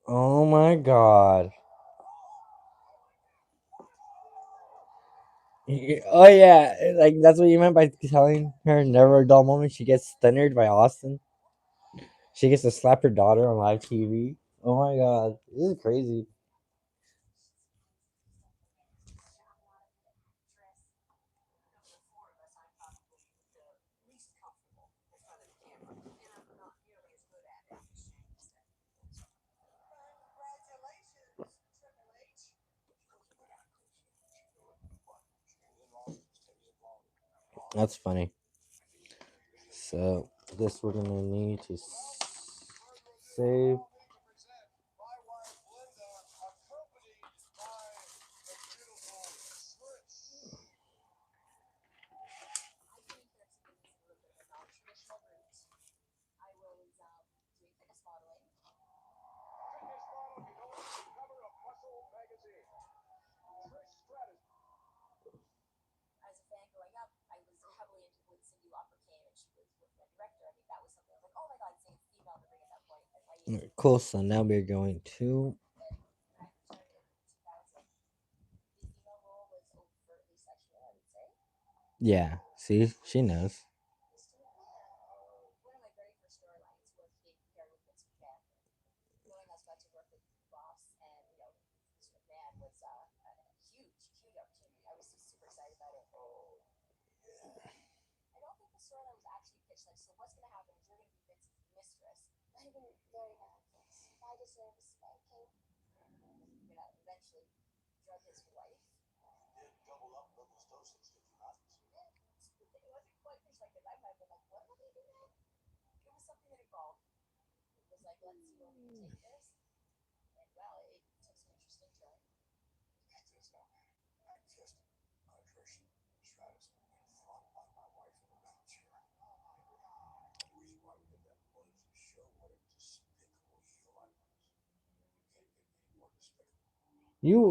Oh my god. Oh yeah, like that's what you meant by telling her never a dull moment. She gets stunned by Austin. She gets to slap her daughter on live TV. Oh my god, this is crazy. That's funny. So this we're gonna need to save. Alright, cool. So now we're going to. Yeah, see, she knows.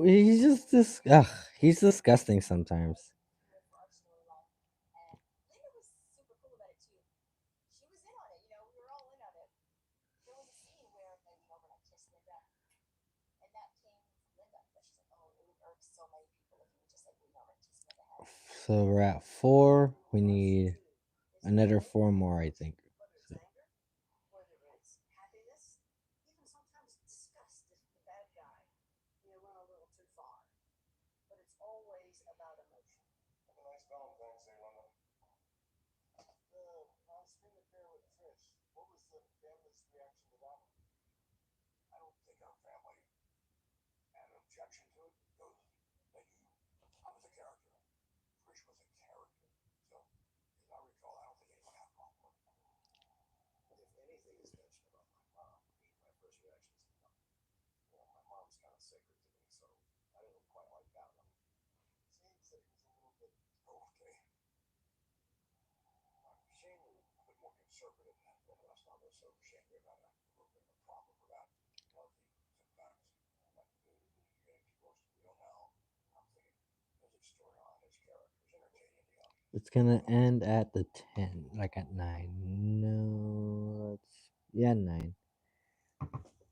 He's just this. Ugh, he's disgusting sometimes. So we're at 4. We need another 4 more, I think. So- It's gonna end at the 10, like at 9. No, yeah, 9.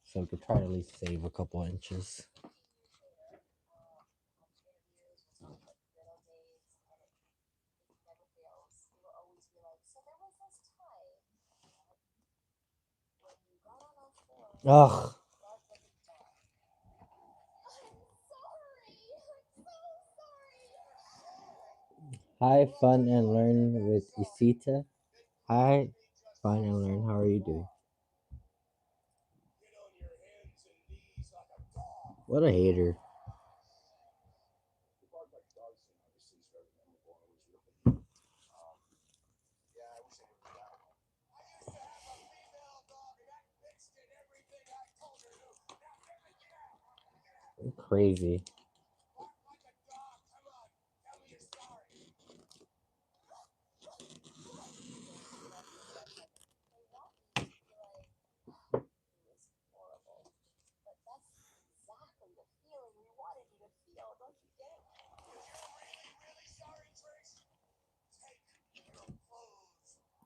So we could try to at least save a couple inches. Ugh. Hi, Fun and Learn with Isita. Hi, Fun and Learn. How are you doing? What a hater. Crazy.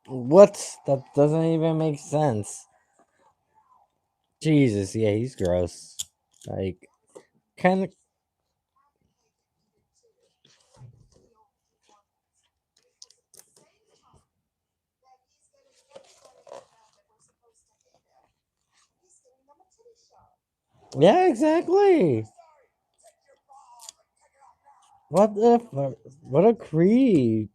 What? That doesn't even make sense. Jesus, yeah, he's gross. Like, kind of. Yeah, exactly. What the fuck? What a creep.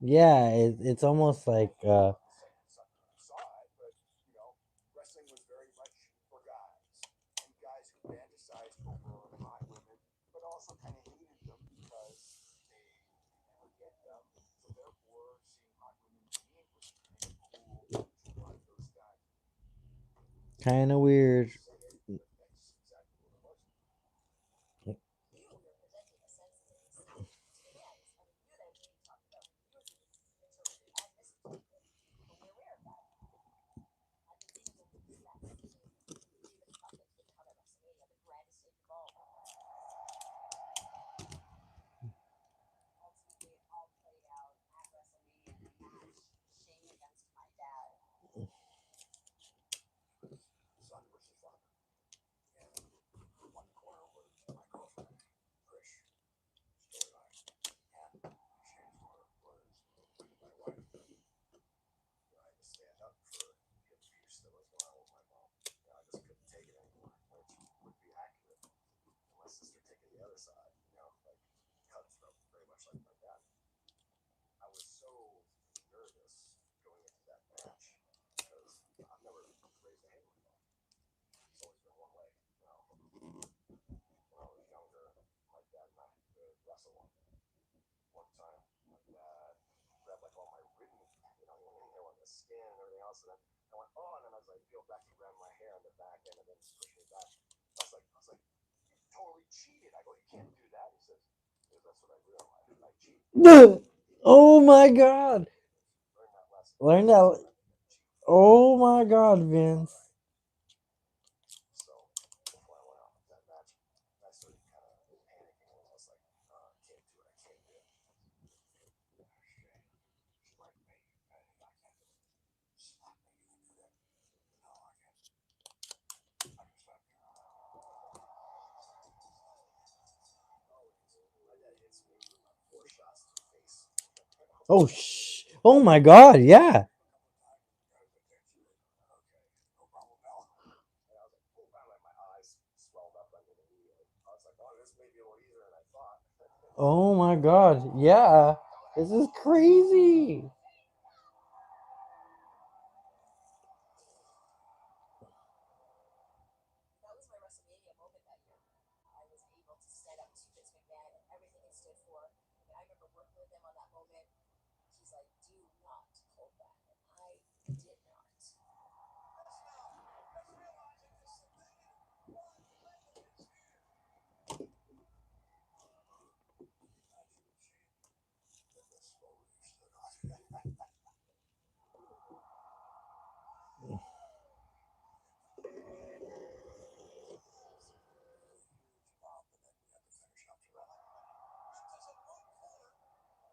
Yeah, it's almost like kind of weird. Oh my god! Learn that. Oh my god, Vince. Oh oh my god, yeah. Oh my god, yeah. This is crazy.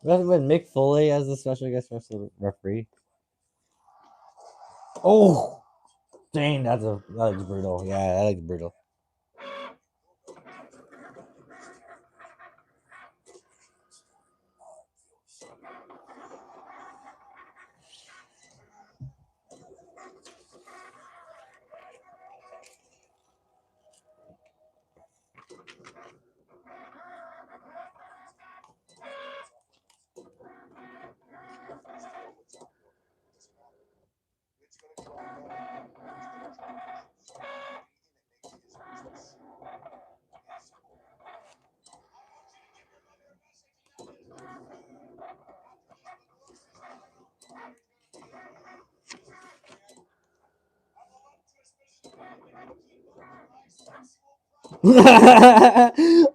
That's when Mick Foley as the special guest referee. Oh, dang, that looks brutal. Yeah, that looks brutal.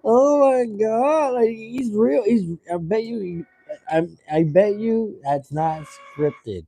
Oh my god, like, he's real. He's. I bet you. I bet you that's not scripted.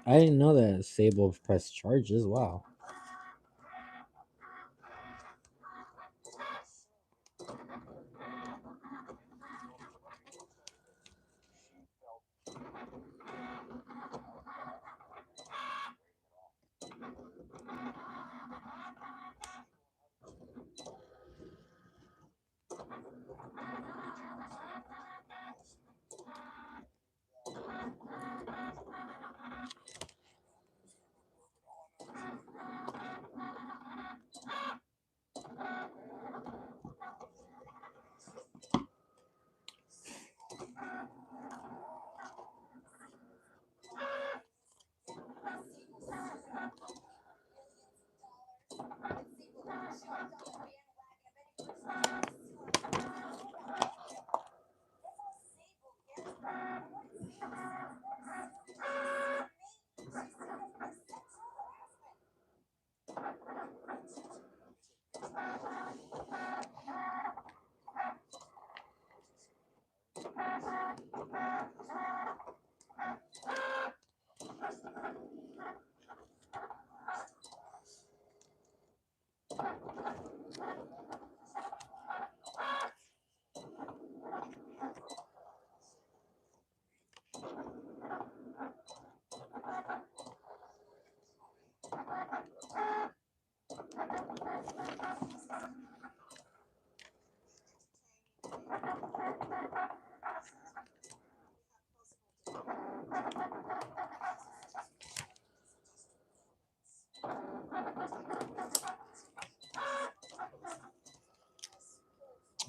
I didn't know that Sable pressed charges. Wow.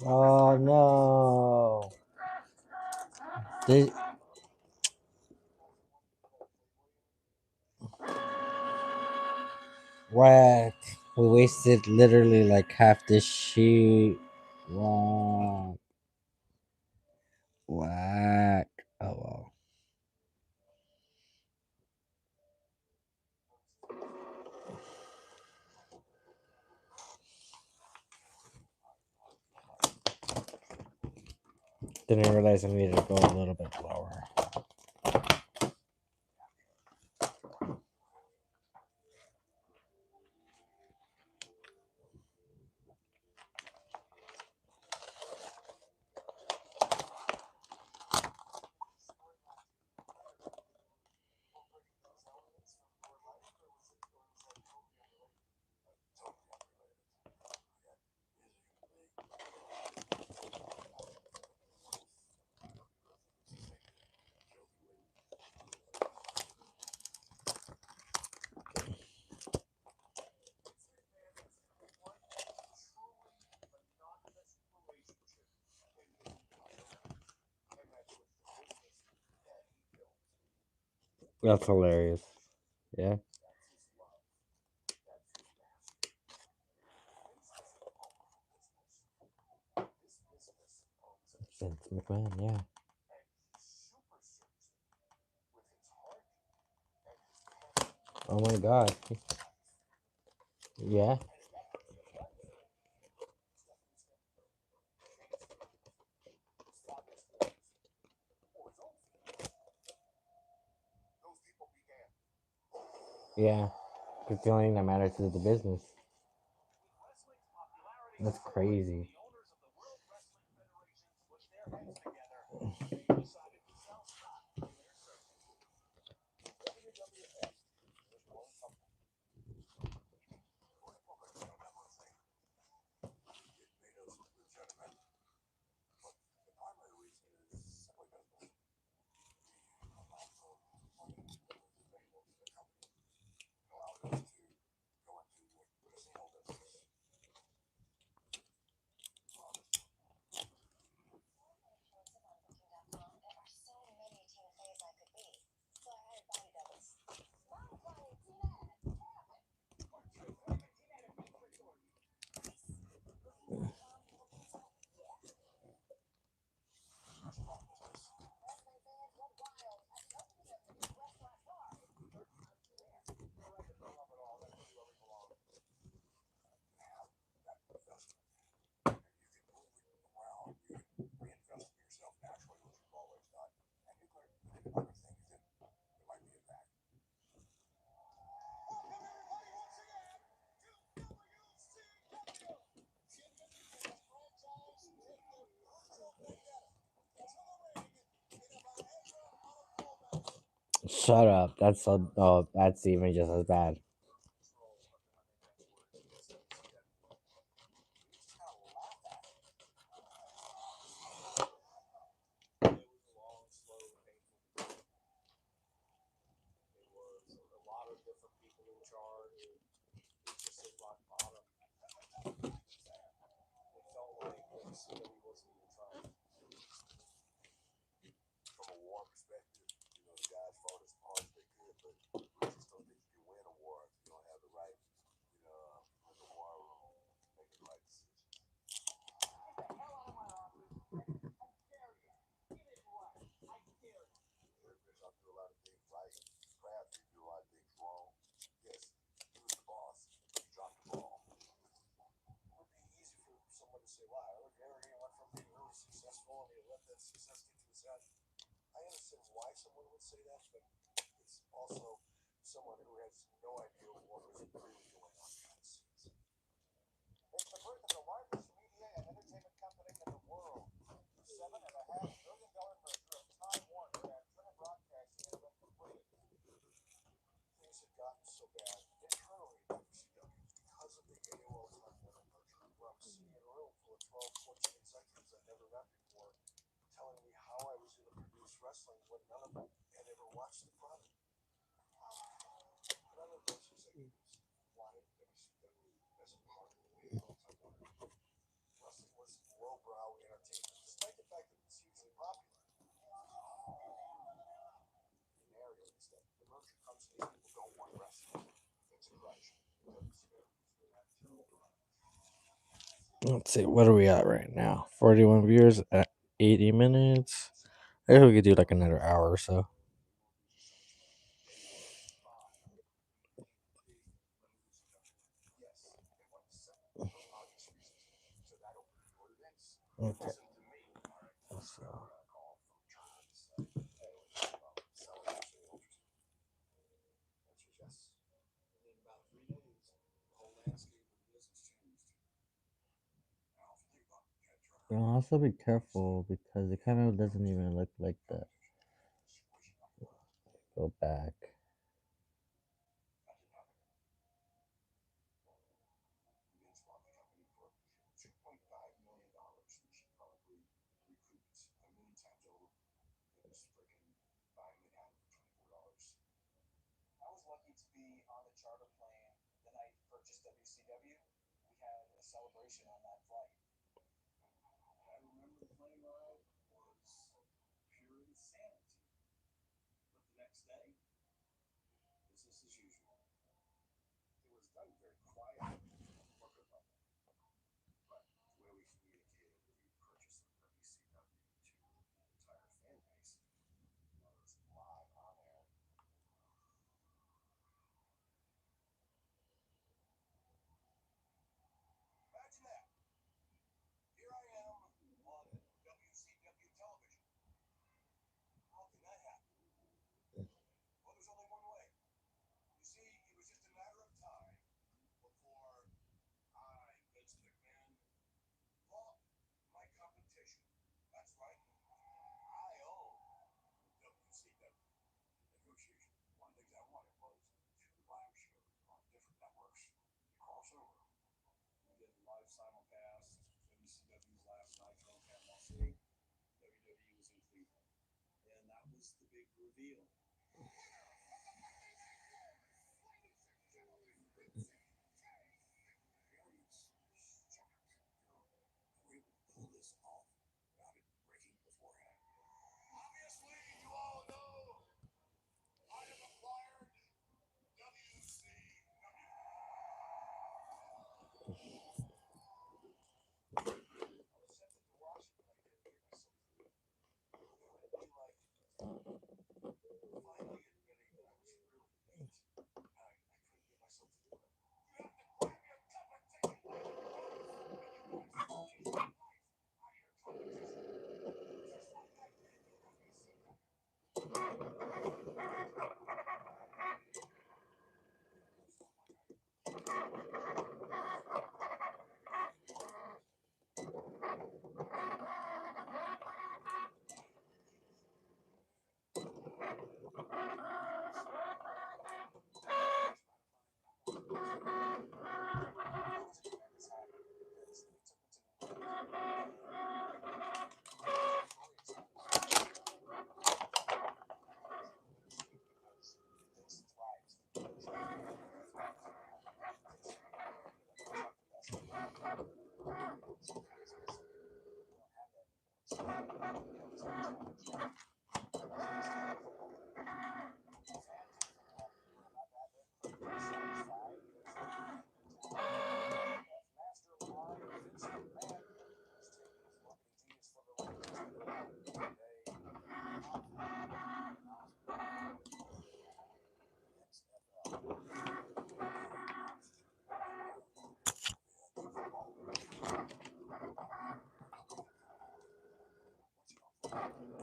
Oh no. This, what? We wasted literally like half this shoot. Wow. Whack. Oh well. Didn't realize I needed to go a little bit lower. That's hilarious. Yeah. Since McMahon, yeah. Oh my god. Yeah. Yeah. It's the only thing that matters is the business. That's crazy. Shut up. That's so. Oh, that's even just as bad. Let's see, what are we at right now? 41 viewers at 80 minutes. I guess we could do like another hour or so. Okay. So, also be careful because the camera doesn't even look like that. Go back.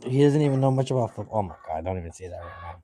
He doesn't even know much about football. Oh my god, don't even say that right now.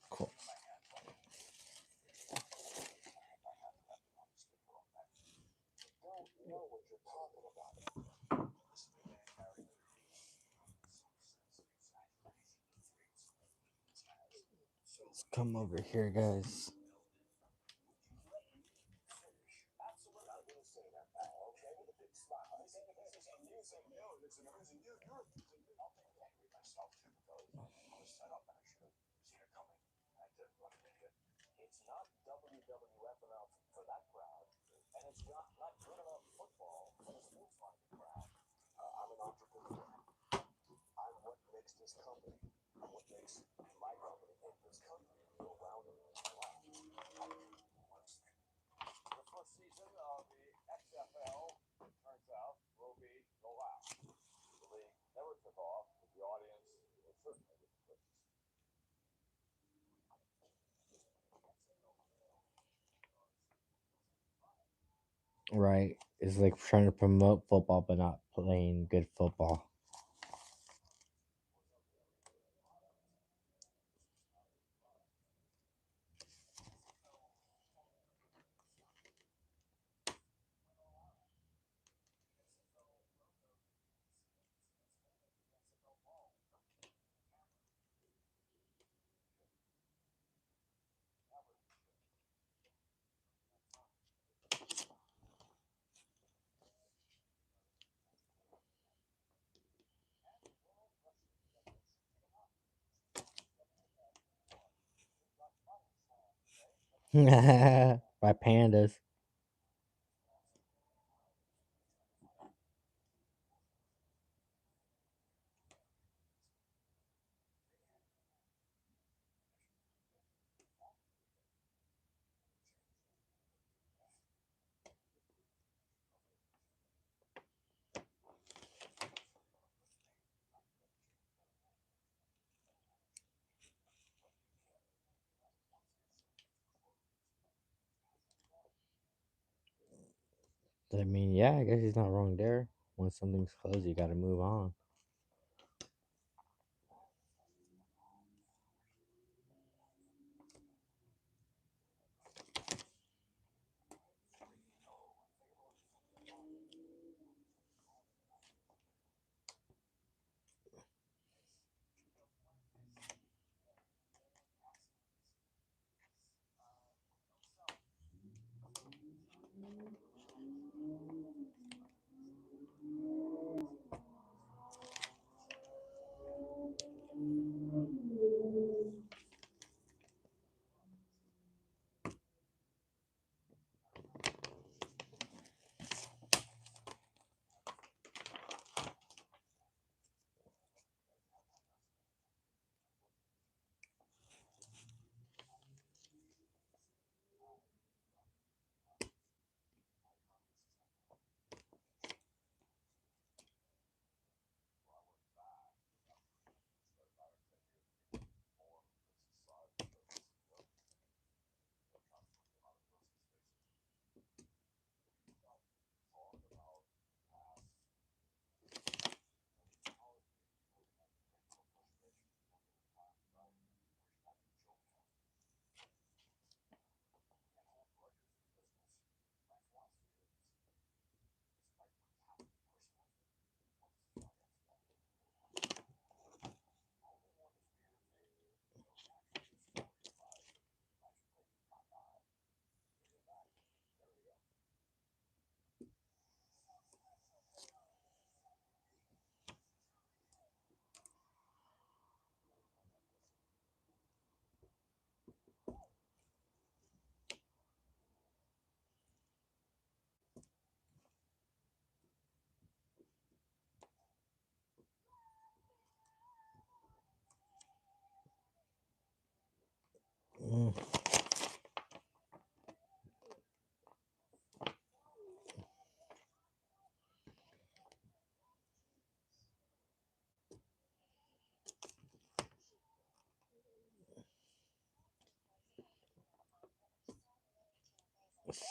Cool. Let's come over here, guys. Right. It's like trying to promote football but not playing good football. By pandas. I mean, yeah, I guess he's not wrong there. When something's closed, you gotta move on.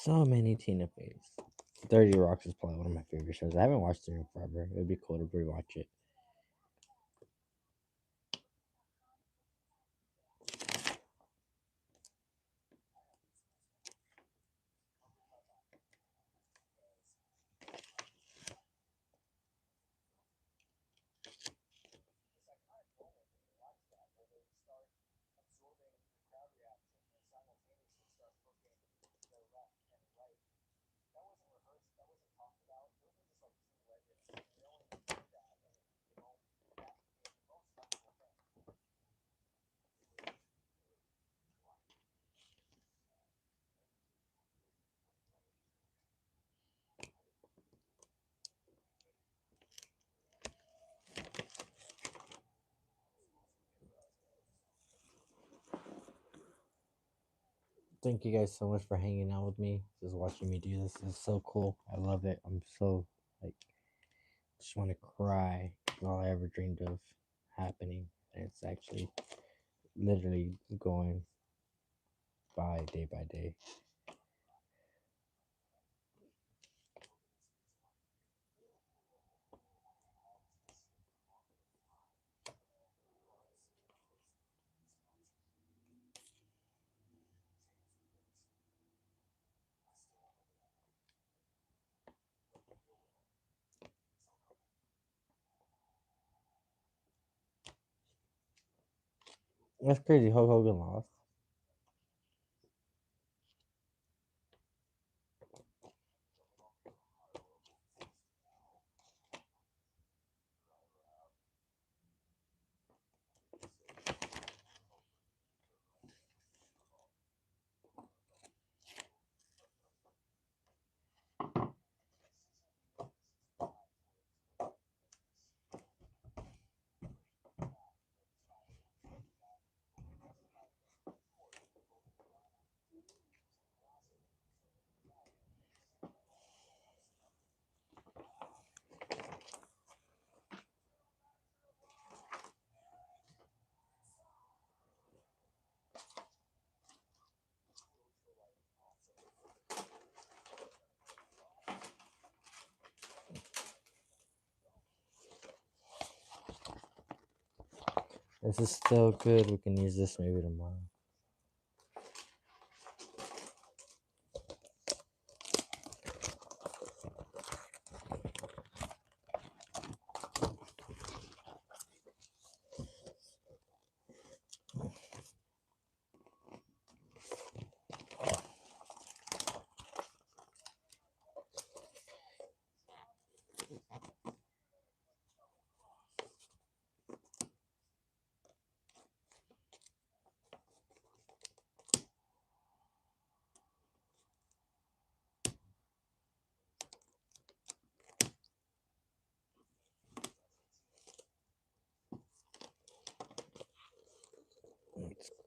So many Tina Feys. 30 Rocks is probably one of my favorite shows. I haven't watched it in forever. It would be cool to rewatch it. Thank you guys so much for hanging out with me. Just watching me do this is so cool. I love it. I'm so like just want to cry. All I ever dreamed of happening. And it's actually literally going by day by day. That's crazy. Hulk Hogan lost. This is still good. We can use this maybe tomorrow.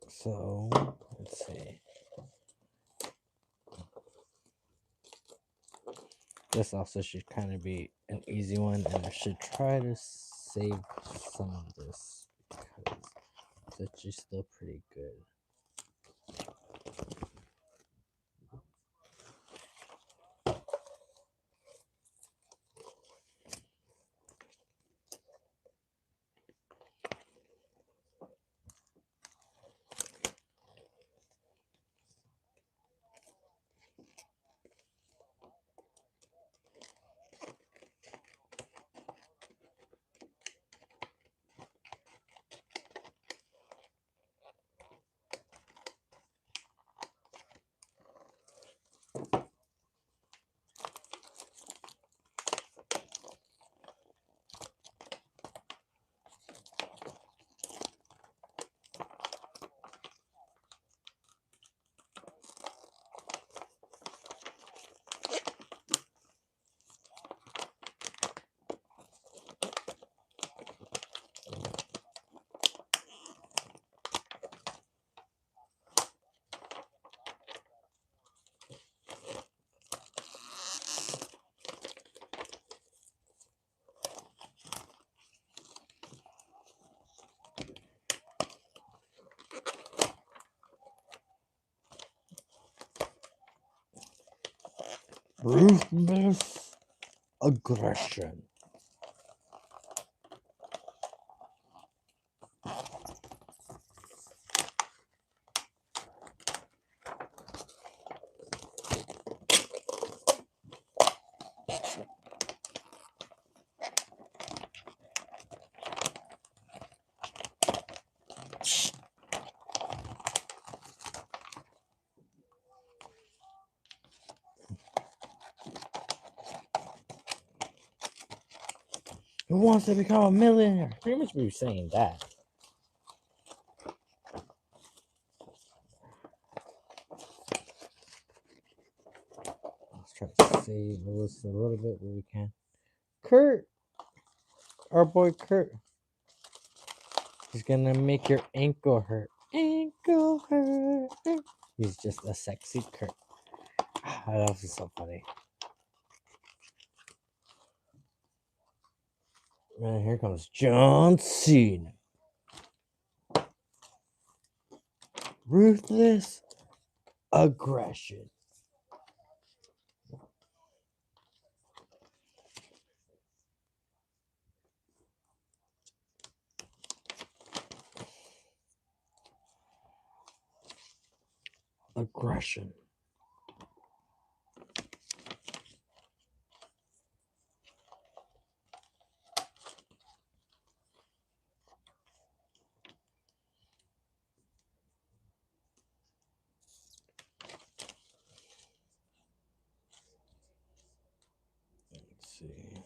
So let's see. This also should kind of be an easy one, and I should try to save some of this because it's actually still pretty good. Ruthless aggression. Who wants to become a millionaire? Pretty much be saying that. Let's try to save this a little bit where we can. Kurt! Our boy Kurt. He's gonna make your ankle hurt. Ankle hurt. He's just a sexy Kurt. That was so funny. And here comes John Cena. Ruthless aggression. Aggression. Let's see.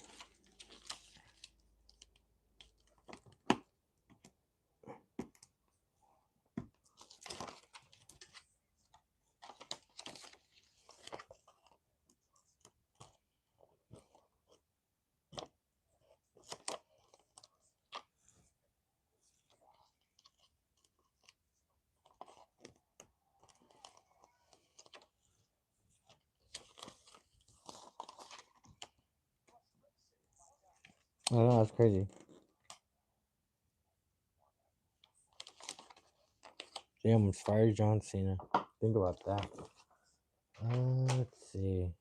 I know, that's crazy. Damn, inspired John Cena. Think about that. Let's see.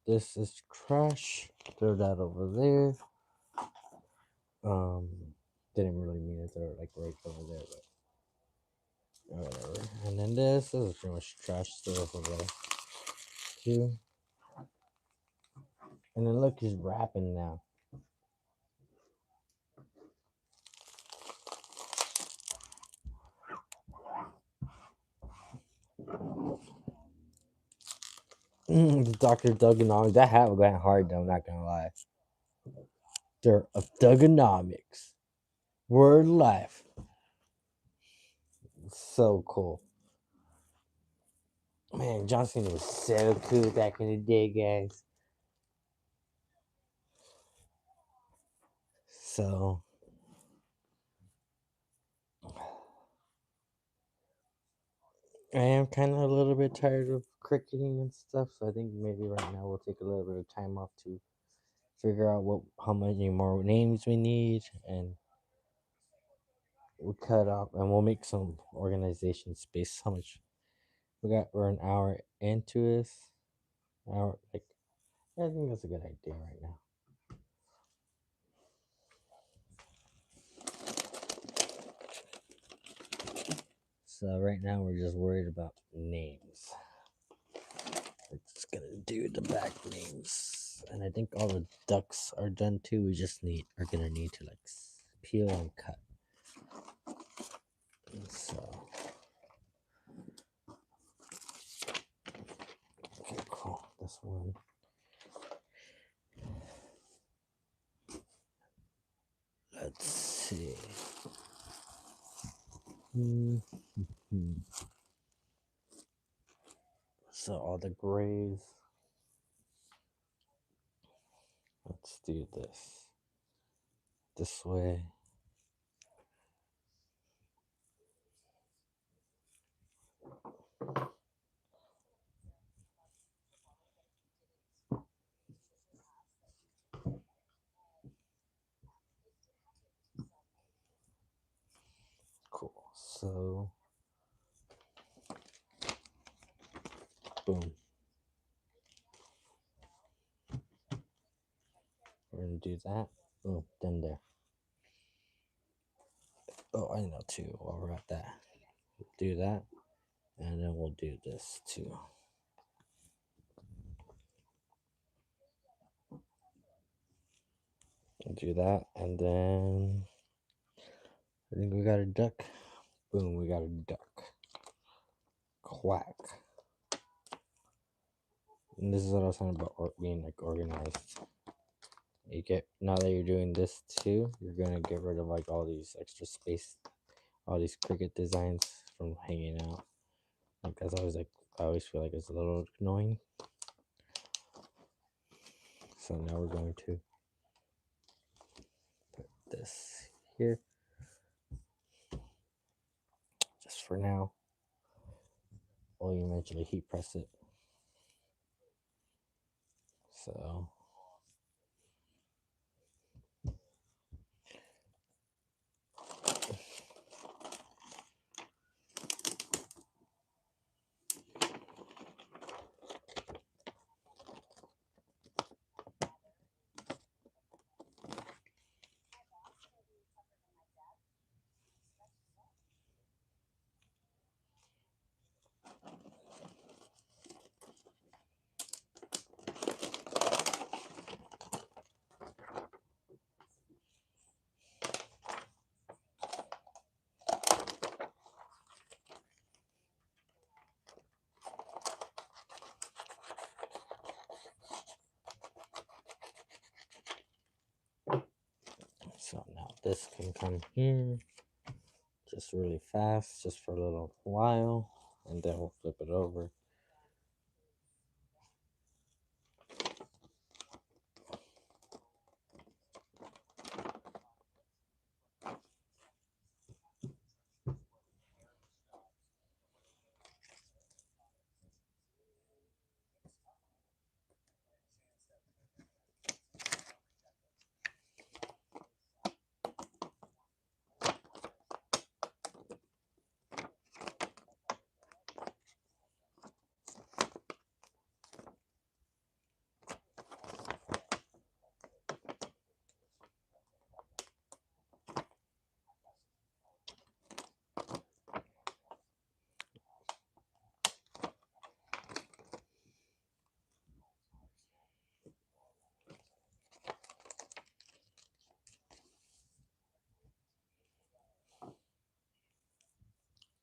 This is trash. Throw that over there. Didn't really mean to throw it like right over there, but whatever. And then this is pretty much trash stuff over there too. And then look, he's rapping now. Dr. Duganomics. That hat went hard though, I'm not gonna lie. They're of Duganomics. Word life. So cool. Man, John Cena was so cool back in the day, guys. So I am kind of a little bit tired of cricketing and stuff, so I think maybe right now we'll take a little bit of time off to figure out how many more names we need, and we'll cut off and we'll make some organization space. How much we're an hour into this. Hour, like, I think that's a good idea right now. So right now we're just worried about names. We're just gonna do the back names, and I think all the ducks are done too. We just are gonna need to like peel and cut. So okay, cool. This one. Let's see. So all the grays. Let's do this way. So, boom. We're gonna do that. Boom, then there. Oh, I know too. While we're at that, do that, and then we'll do this too. Do that, and then I think we got a duck. Boom, we got a duck. Quack. And this is what I was talking about being like organized. You get now that you're doing this too, you're gonna get rid of like all these extra space, all these cricket designs from hanging out. Like that's always like I always feel like it's a little annoying. So now we're going to put this here. Just for now. We'll eventually heat press it. So now this can come here just really fast, just for a little while, and then we'll flip it over.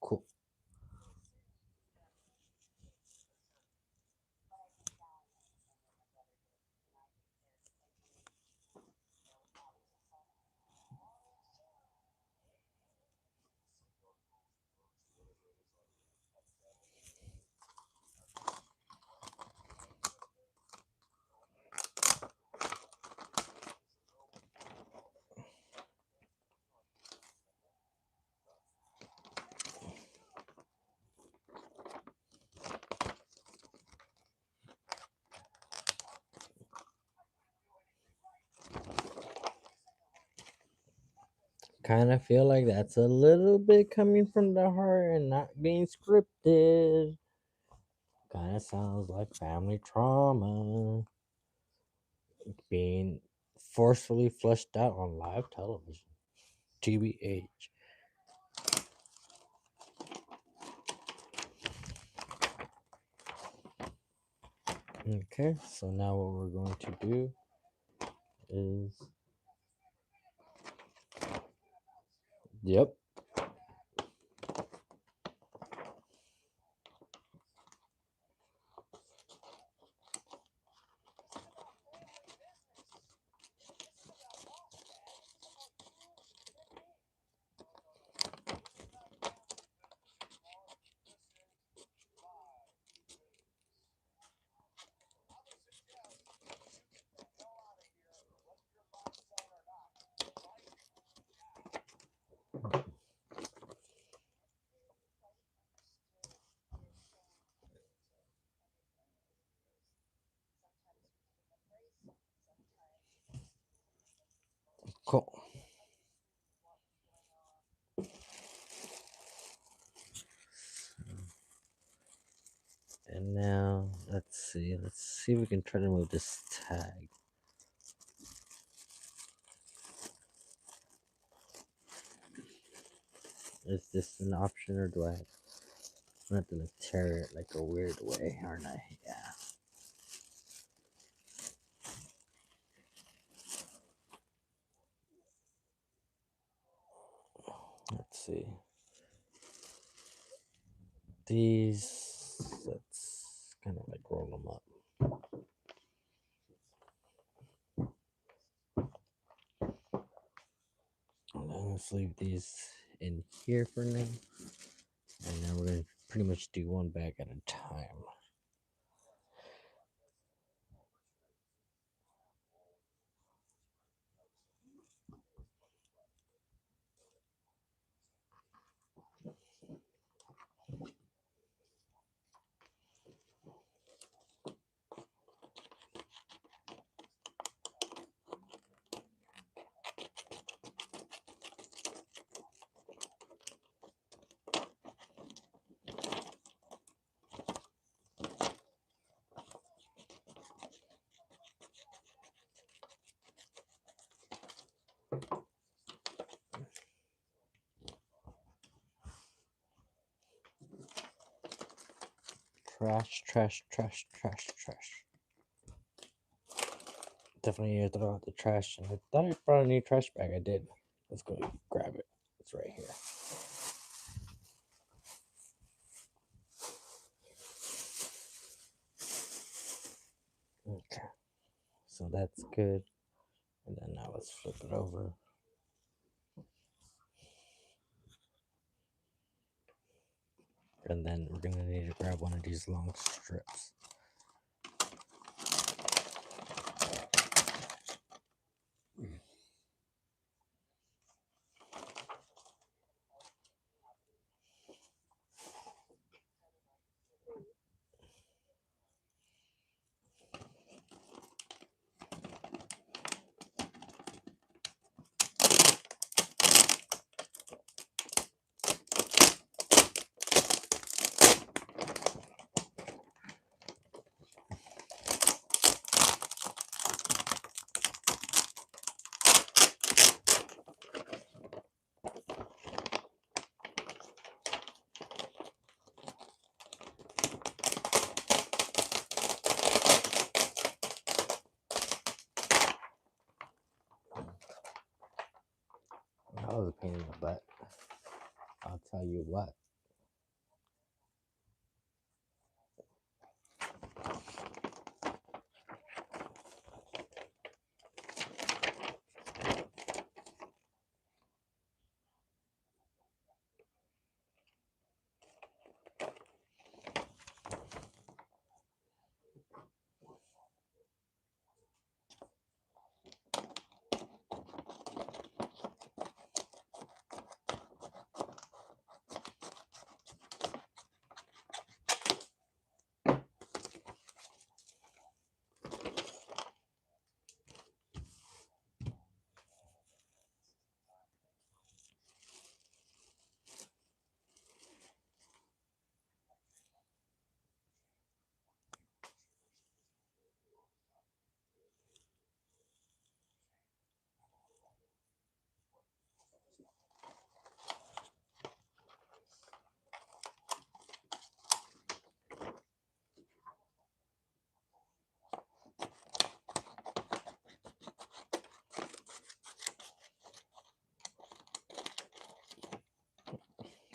Cool. Kind of feel like that's a little bit coming from the heart and not being scripted. Kind of sounds like family trauma being forcefully flushed out on live television. TBH. Okay, so now what we're going to do is. Yep. Cool. And now let's see if we can try to move this tag. Is this an option, or do I have to like tear it like a weird way, aren't I? Yeah. Let's see. These, let's kind of like roll them up. And then let's leave these in here for now. And then we're going to pretty much do one bag at a time. Trash, trash, trash, trash, trash. Definitely need to throw out the trash. And I thought I brought a new trash bag. I did. Let's go grab it. It's right here. Okay. So that's good. And then now let's flip it over. And then we're going to need to grab one of these long strips. That was a pain in the butt. I'll tell you what.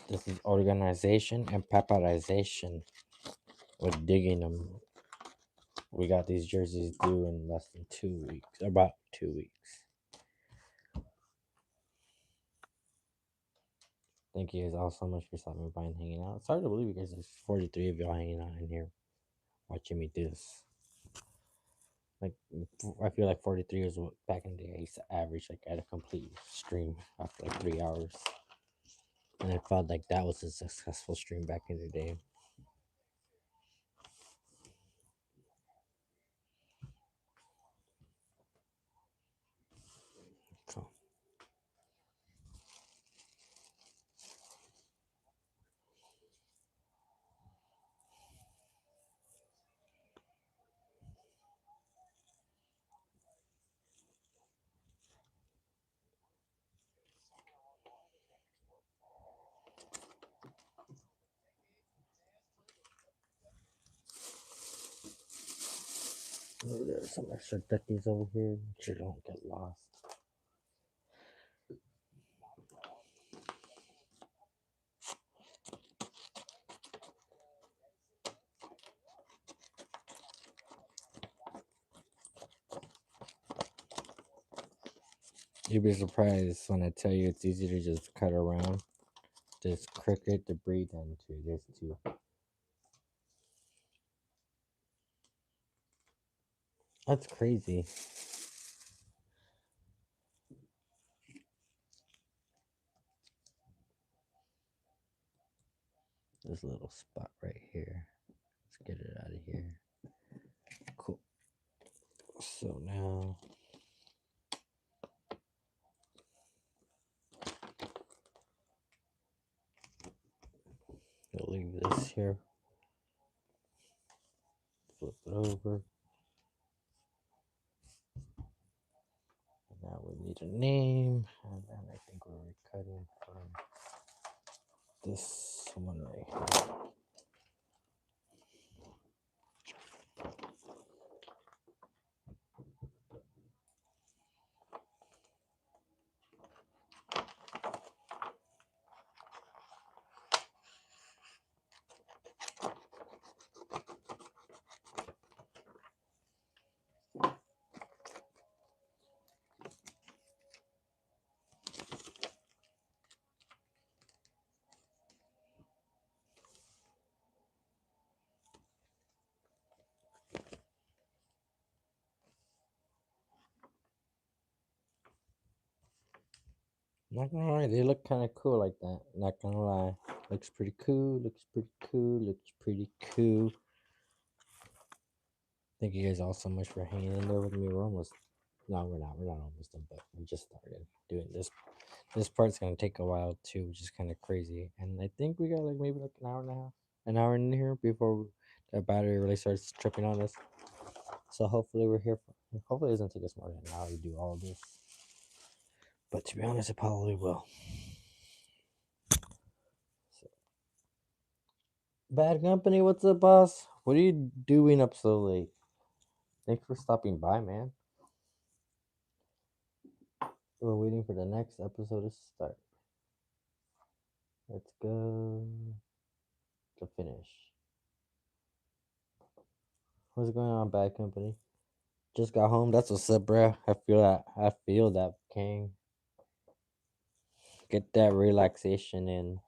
This is organization and paperization with digging them. We got these jerseys due in less than 2 weeks, about 2 weeks. Thank you guys all so much for stopping by and hanging out. It's hard to believe you guys, there's 43 of y'all hanging out in here watching me do this. Like, I feel like 43 is what back in the day I used to average, like, at a complete stream after like 3 hours. And I felt like that was a successful stream back in the day. Cool. some extra duckies over here so you don't get lost. You'd be surprised when I tell you it's easy to just cut around this cricket debris than to this too. That's crazy. This little spot right here. Let's get it out of here. Cool. So now we'll leave this here. Flip it over. Now we need a name, and then I think we're cutting from this one right here. Not gonna lie, they look kind of cool like that. Not gonna lie, looks pretty cool. Looks pretty cool. Looks pretty cool. Thank you guys all so much for hanging in there with me. We're almost. No, we're not. We're not almost done, but we just started doing this. This part's gonna take a while too, which is kind of crazy. And I think we got like maybe like an hour and a half, an hour in here before the battery really starts tripping on us. So hopefully we're here. Hopefully it doesn't take us more than an hour to do all of this. But to be honest, it probably will. So. Bad company, what's up, boss? What are you doing up so late? Thanks for stopping by, man. We're waiting for the next episode to start. Let's go to finish. What's going on, Bad Company? Just got home. That's what's up, bro. I feel that. I feel that, King. Get that relaxation in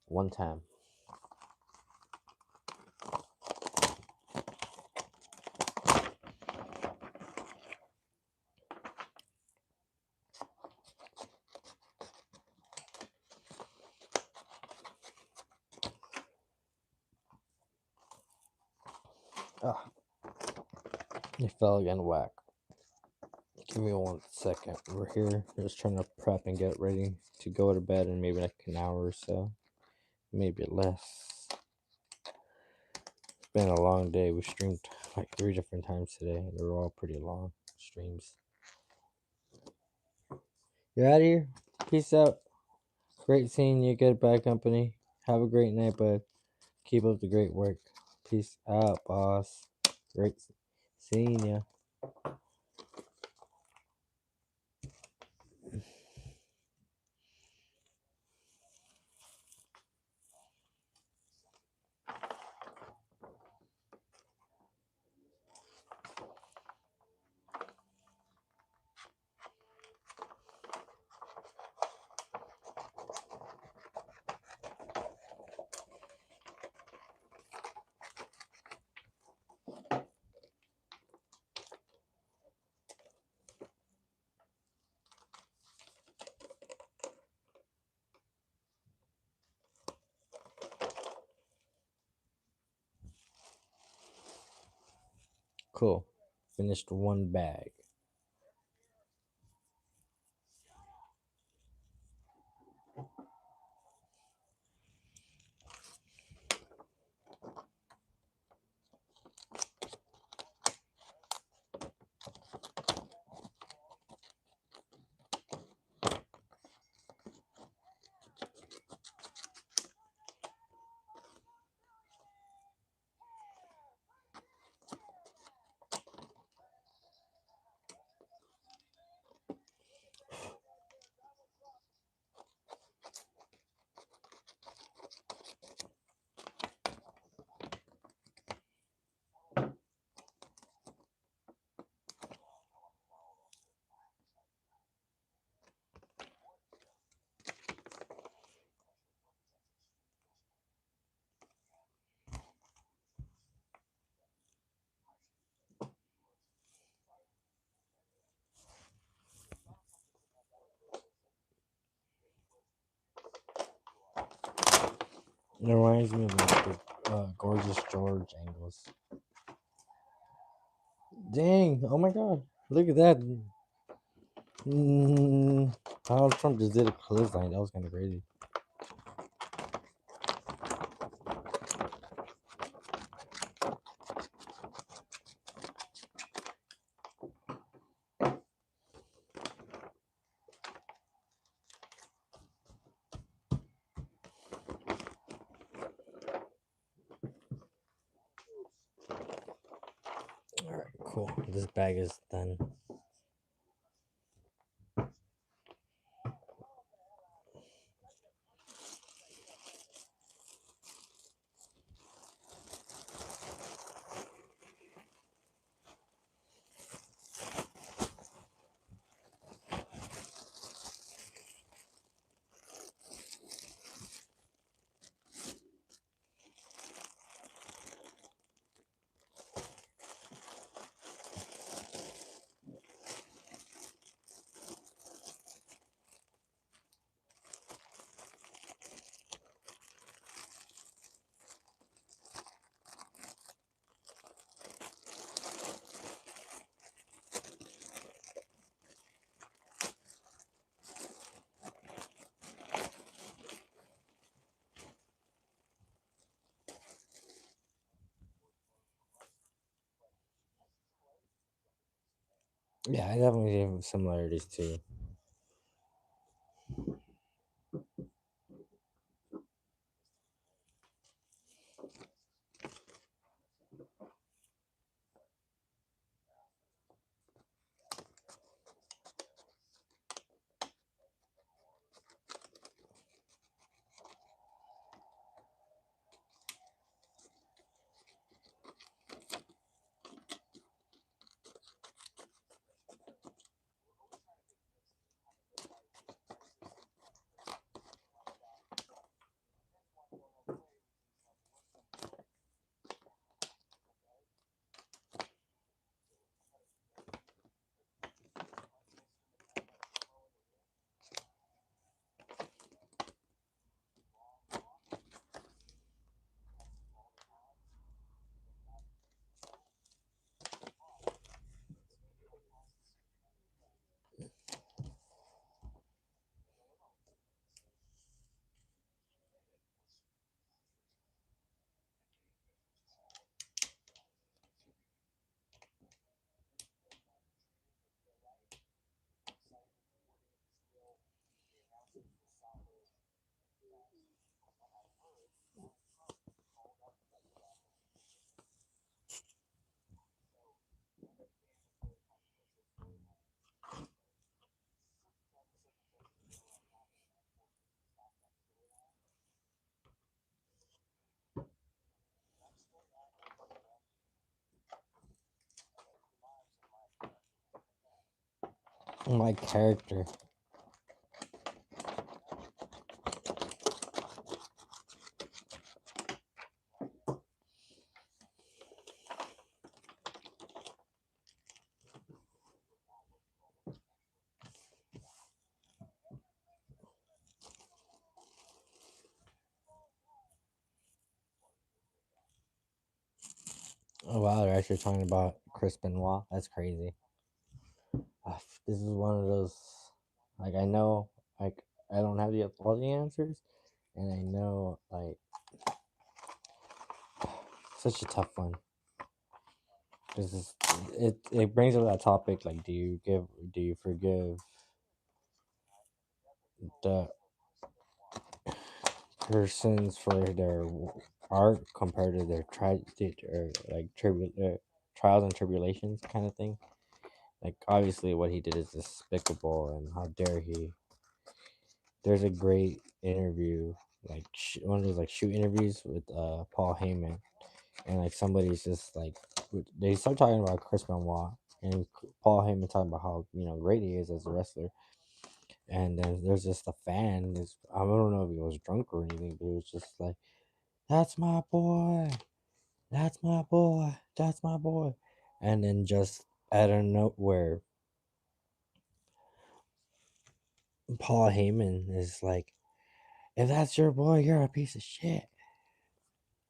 one time. Ah, it fell again, whack. Give me 1 second. We're here. We're just trying to prep and get ready to go to bed in maybe like an hour or so. Maybe less. It's been a long day. We streamed like 3 different times today. They were all pretty long streams. You're out of here. Peace out. Great seeing you. Good Bad Company. Have a great night, bud. Keep up the great work. Peace out, boss. Great seeing you. Cool. Finished 1 bag. It reminds me of like the Gorgeous George angles. Dang! Oh my God! Look at that. Donald Trump just did a clothesline. That was kind of crazy. All right, cool. This bag is done. Yeah, I definitely have similarities too. My character. Oh wow, they're actually talking about Chris Benoit. That's crazy. This is one of those. Like I know, like I don't have all the answers, and I know like such a tough one. This is it brings up that topic like do you forgive the persons for their art compared to their trials and tribulations kind of thing. Like obviously what he did is despicable, and how dare he. There's a great interview, like one of those like shoot interviews with Paul Heyman, and like somebody's just like they start talking about Chris Benoit, and Paul Heyman talking about how great he is as a wrestler, and then there's just a fan. I don't know if he was drunk or anything, but it was just like, "That's my boy, that's my boy, that's my boy," and then just out of nowhere, Paul Heyman is like, "If that's your boy, you're a piece of shit."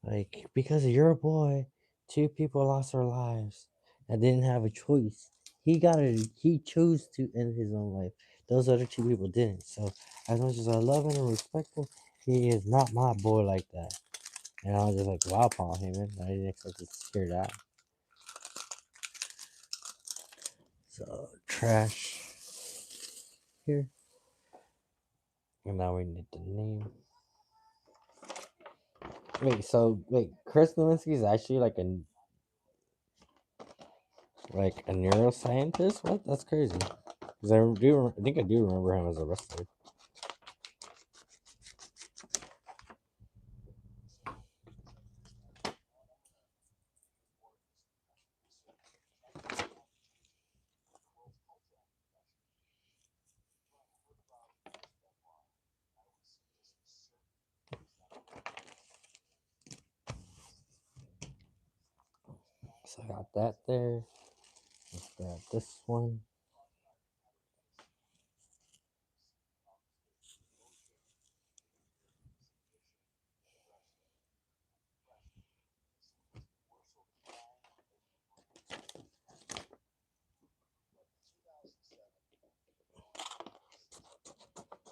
Like, because you're a boy, two people lost their lives and didn't have a choice. He chose to end his own life. Those other two people didn't. So, as much as I love him and respect him, he is not my boy like that. And I was just like, wow, Paul Heyman. I didn't expect to hear that. So, trash here. And now we need the name. Wait, Chris Nowinski is actually like a neuroscientist? What? That's crazy. Because I think I do remember him as a wrestler. So I got that there. Let's grab this one.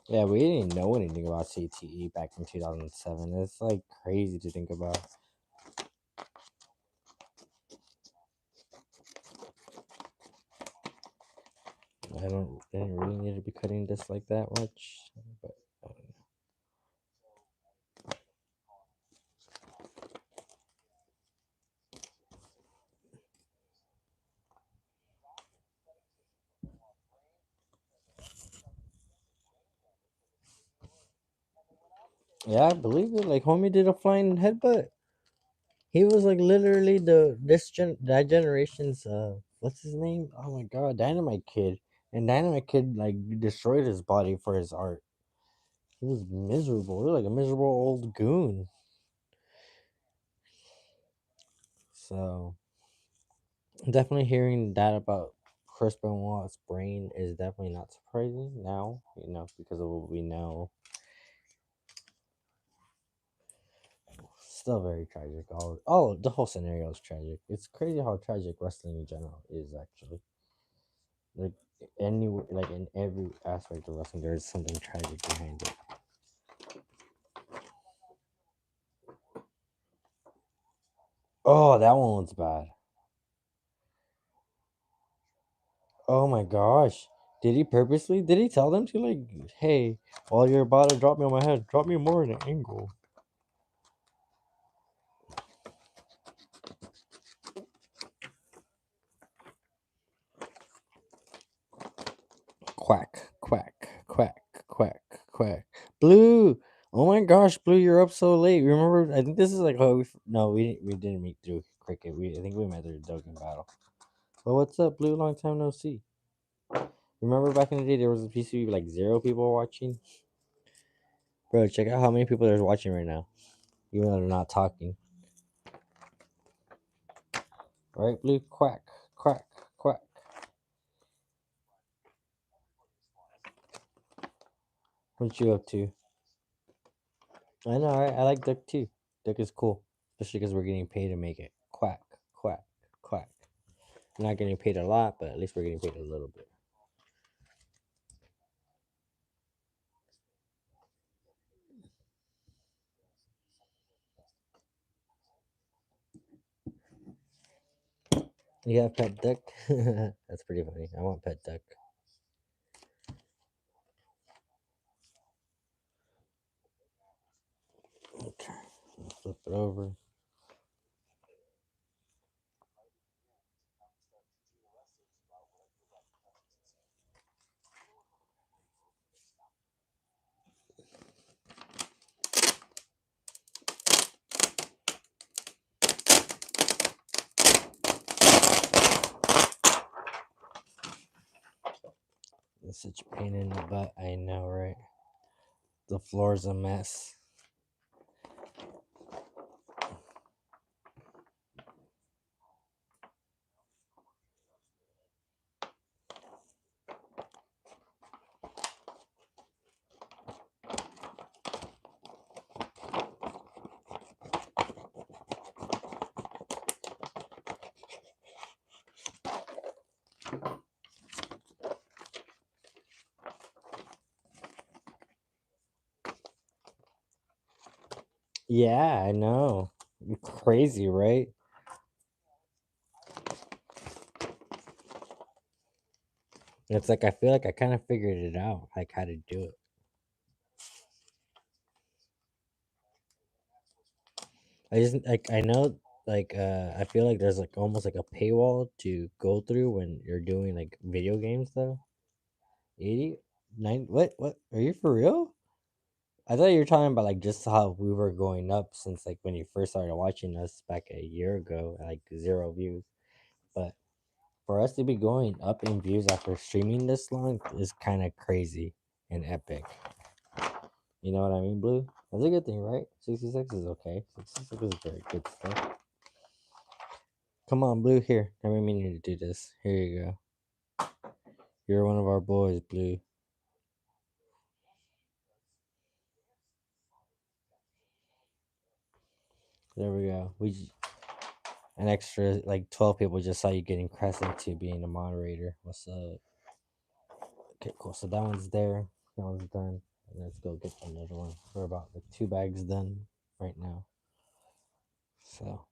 Yeah, we didn't know anything about CTE back in 2007. It's like crazy to think about. Didn't really need to be cutting this like that much. But yeah, I believe it. Like, homie did a flying headbutt. He was like literally that generation's what's his name? Oh my god, Dynamite Kid. And Dynamite Kid like destroyed his body for his art. He was miserable. He was like a miserable old goon. So definitely hearing that about Chris Benoit's brain is definitely not surprising now, because of what we know. Still very tragic. All the whole scenario is tragic. It's crazy how tragic wrestling in general is actually. Like in every aspect of wrestling, there is something tragic behind it. Oh, that one was bad. Oh my gosh. Did he purposely? Did he tell them to like, hey, while you're about to drop me on my head, drop me more in an angle? Quack, quack, quack, quack, quack. Blue. Oh my gosh, Blue, you're up so late. Remember? I think this is like no, we didn't meet through cricket. I think we met through Dogen battle. But what's up, Blue? Long time no see. Remember back in the day, there was a PC like 0 people watching. Bro, check out how many people there's watching right now, even though they're not talking. Right, Blue? Quack, quack, quack. What you up to? I know, right? I like Duck too. Duck is cool, especially because we're getting paid to make it. Quack, quack, quack. We're not getting paid a lot, but at least we're getting paid a little bit. You have pet duck? That's pretty funny. I want pet duck. Okay, flip it over. It's such a pain in the butt. I know, right? The floor's a mess. Yeah, I know. Crazy, right? It's like I feel like I kind of figured it out, like how to do it. I just like I know like I feel like there's like almost like a paywall to go through when you're doing like video games though. 80 9 what are you for real? I thought you were talking about like just how we were going up since like when you first started watching us back a year ago, like 0 views. But for us to be going up in views after streaming this long is kind of crazy and epic. You know what I mean, Blue? That's a good thing, right? 66 is okay. 66 is very good stuff. Come on, Blue, here. I didn't mean you to do this. Here you go. You're one of our boys, Blue. There we go. An extra like 12 people just saw you getting crescent to being a moderator. What's up? Okay, cool. So that one's there. That one's done. And let's go get another one. We're about like 2 bags done right now. So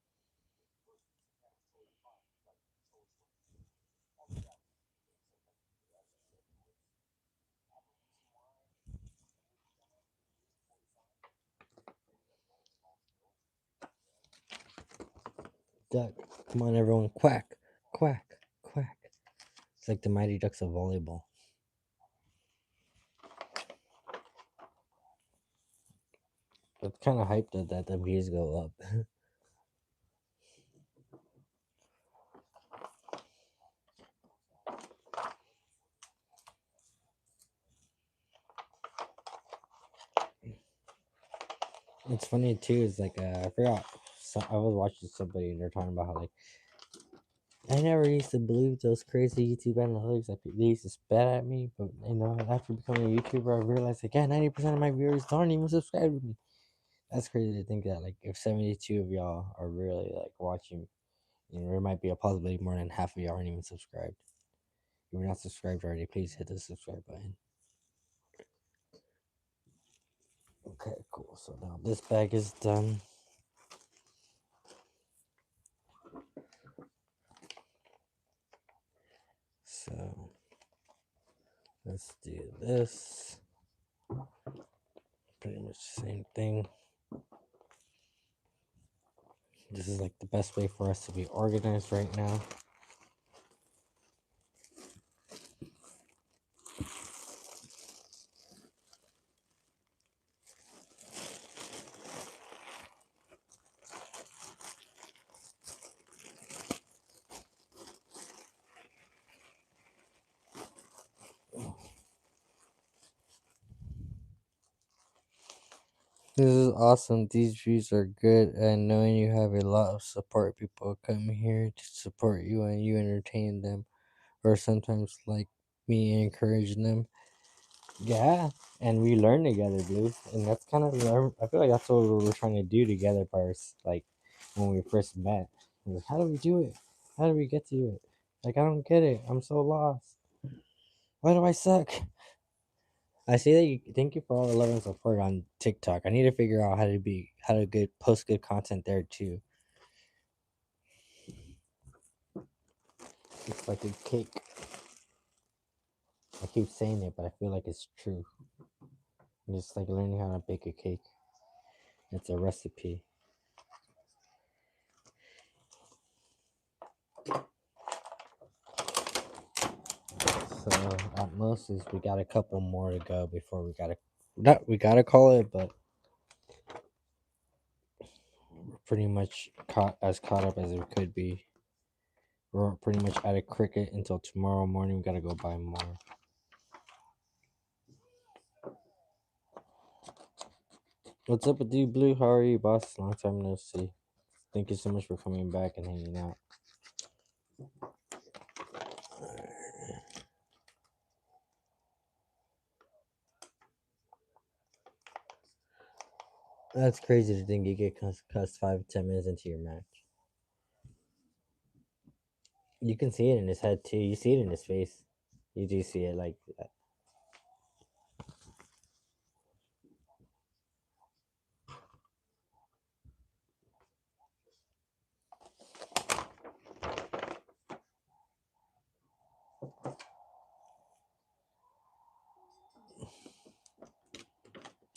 duck. Come on, everyone. Quack, quack, quack. It's like the Mighty Ducks of volleyball. It's kind of hyped that the views go up. It's funny too. Is like I forgot. So I was watching somebody and they're talking about how like I never used to believe those crazy YouTube analytics. Like they used to spat at me, but you know after becoming a YouTuber, I realized like yeah, 90% of my viewers don't even subscribe to me. That's crazy to think that like if 72 of y'all are really like watching, you know, there might be a possibility more than half of y'all aren't even subscribed. If you're not subscribed already, please hit the subscribe button. Okay, cool. So now this bag is done. So let's do this. Pretty much the same thing. This is like the best way for us to be organized right now. This is awesome. These views are good, and knowing you have a lot of support people come here to support you and you entertain them, or sometimes like me encouraging them. Yeah, and we learn together, Blue, and that's kind of I feel like that's what we were trying to do together, first. Like when we first met, like, how do we do it? How do we get to it? Like I don't get it. I'm so lost. Why do I suck? I see that you thank you for all the love and support on TikTok. I need to figure out how to good post good content there too. It's like a cake. I keep saying it, but I feel like it's true. It's like learning how to bake a cake. It's a recipe. So at most is we got a couple more to go before we gotta call it, but we're pretty much caught up as we could be. We're pretty much at a cricket until tomorrow morning. We gotta go buy more. What's up with you, Blue? How are you, boss? Long time no see. Thank you so much for coming back and hanging out. That's crazy to think you get cussed 5-10 minutes into your match. You can see it in his head too. You see it in his face. You do see it like that.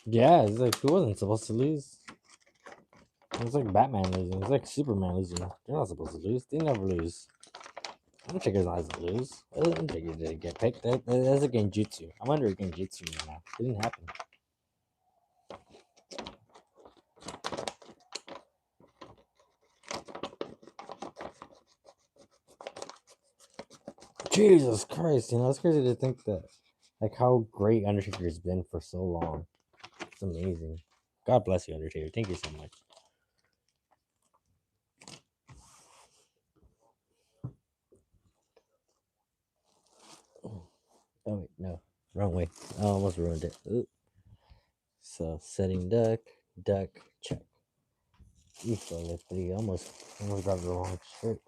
Yeah, it's like he wasn't supposed to lose. It's like Batman losing. It's like Superman losing. They're not supposed to lose. They never lose. Undertaker's not supposed to lose. Undertaker didn't get picked. That's a genjutsu. I'm under a genjutsu right now. It didn't happen. Jesus Christ, it's crazy to think that, like, how great Undertaker's been for so long. It's amazing. God bless you, Undertaker. Thank you so much. Oh wait, no, wrong way. I almost ruined it. Oop. So setting duck, check. You fell at three. Almost got the wrong shirt.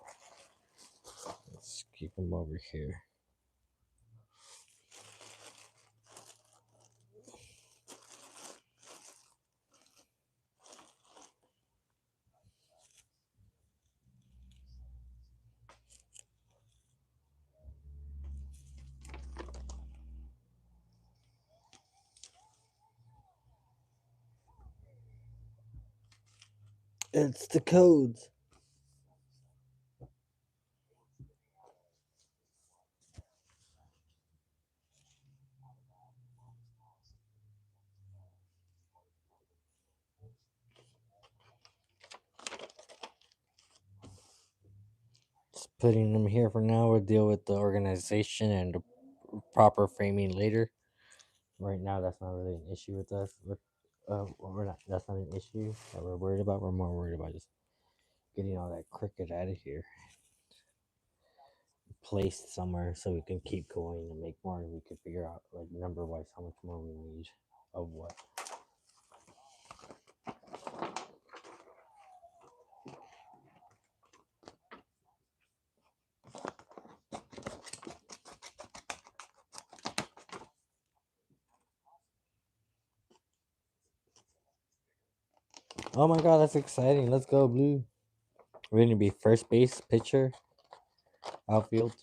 Let's keep him over here. It's the codes. Just putting them here for now. We'll deal with the organization and the proper framing later. Right now, that's not really an issue with us. We're not. That's not an issue that we're worried about. We're more worried about just getting all that cricket out of here, placed somewhere so we can keep going and make more. And we can figure out, like, number wise how much more we need of what. Oh my god, that's exciting! Let's go, blue. We're gonna be first base, pitcher, outfield.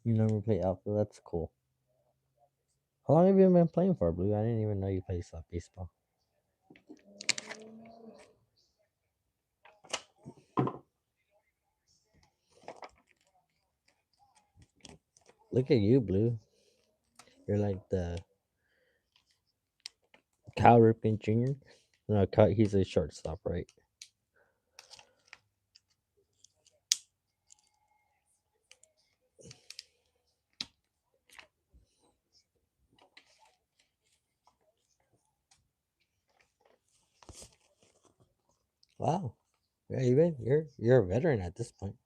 You never play outfield. That's cool. How long have you been playing for, Blue? I didn't even know you played soft baseball. Look at you, Blue. You're like the Cal Ripken Jr. No, he's a shortstop, right? Wow. Yeah, you're a veteran at this point.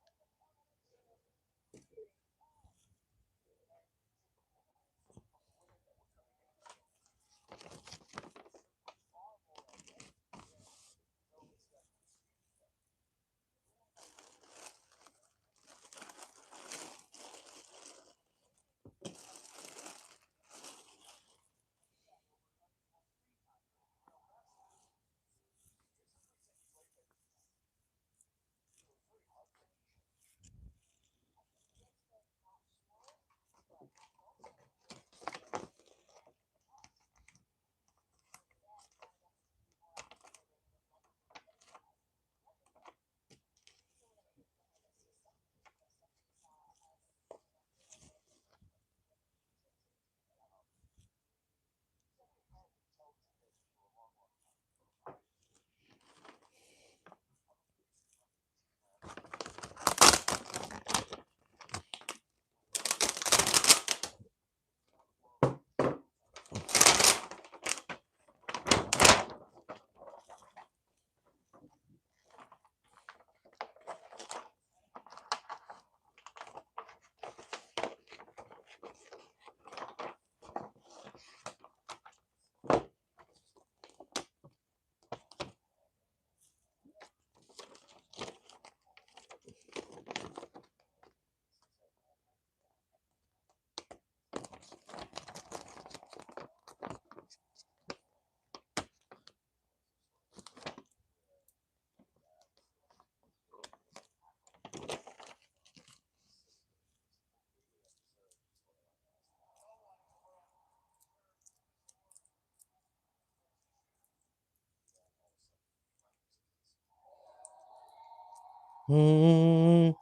Shane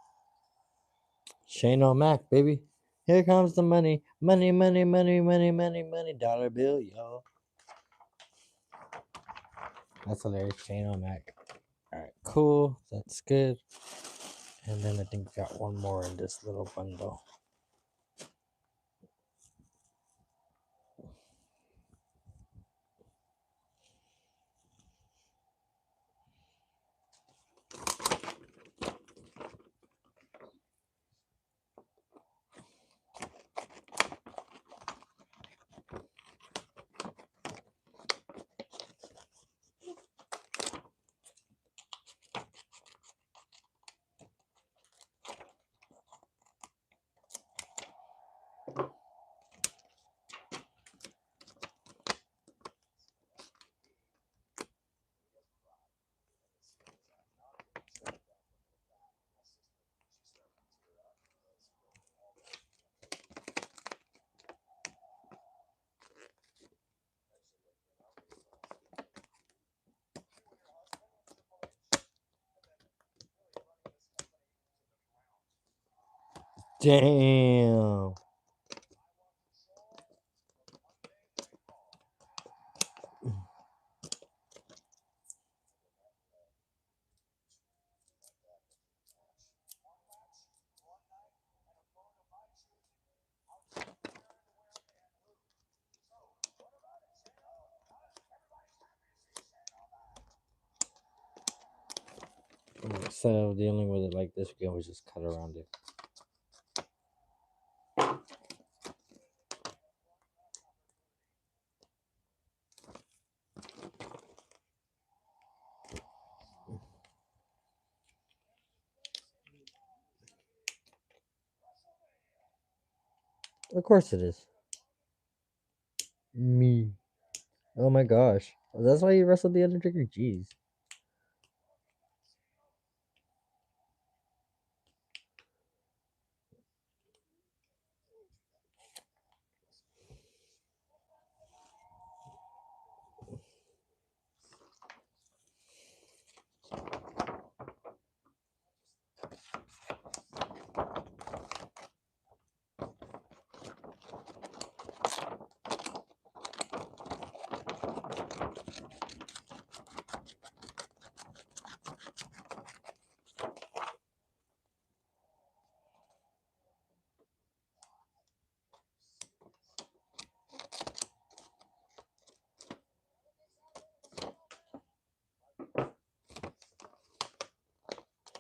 O'Mac, baby. Here comes the money. Money, money, money, money, money, money. Dollar bill, yo. That's hilarious. Shane O'Mac. Alright, cool. That's good. And then I think we got one more in this little bundle. Damn. Instead of dealing with it like this, we can always just cut around it. Of course it is. Me. Oh my gosh. That's why you wrestled the Undertaker? Jeez.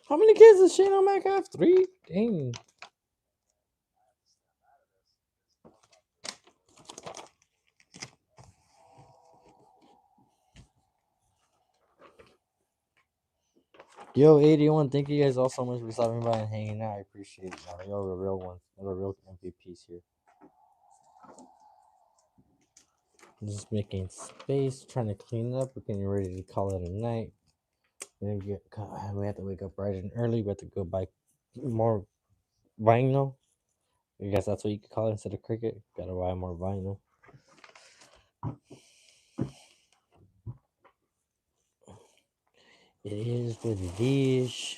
How many kids does Shane O'Mac have? 3? Dang. Yo, 81, thank you guys all so much for stopping by and hanging out. I appreciate it. Y'all are the real ones. Y'all are real MVPs here. Just making space, trying to clean up. We're getting ready to call it a night. We have to wake up bright and early. We have to go buy more vinyl. I guess that's what you could call it instead of cricket. Gotta buy more vinyl. It is what it is.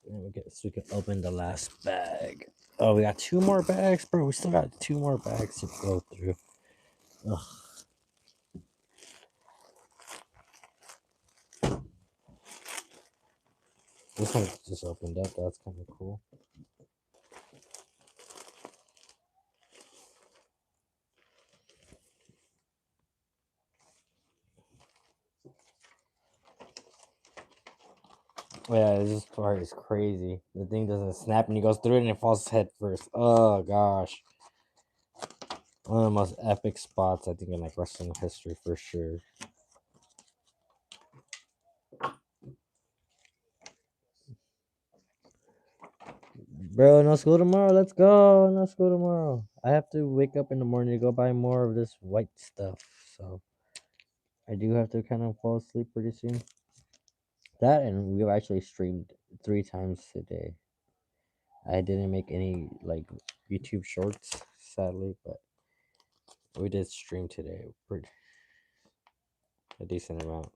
And we can open the last bag. Oh, we got 2 more bags, bro. We still got 2 more bags to go through. Ugh. This one just opened up. That's kind of cool. Yeah, this part is crazy. The thing doesn't snap and he goes through it and it falls head first. Oh gosh. One of the most epic spots I think in like wrestling history for sure. Bro, no school tomorrow. Let's go. No school tomorrow. I have to wake up in the morning to go buy more of this white stuff. So I do have to kind of fall asleep pretty soon. That and we've actually streamed 3 times today. I didn't make any like YouTube shorts, sadly, but we did stream today. Pretty a decent amount.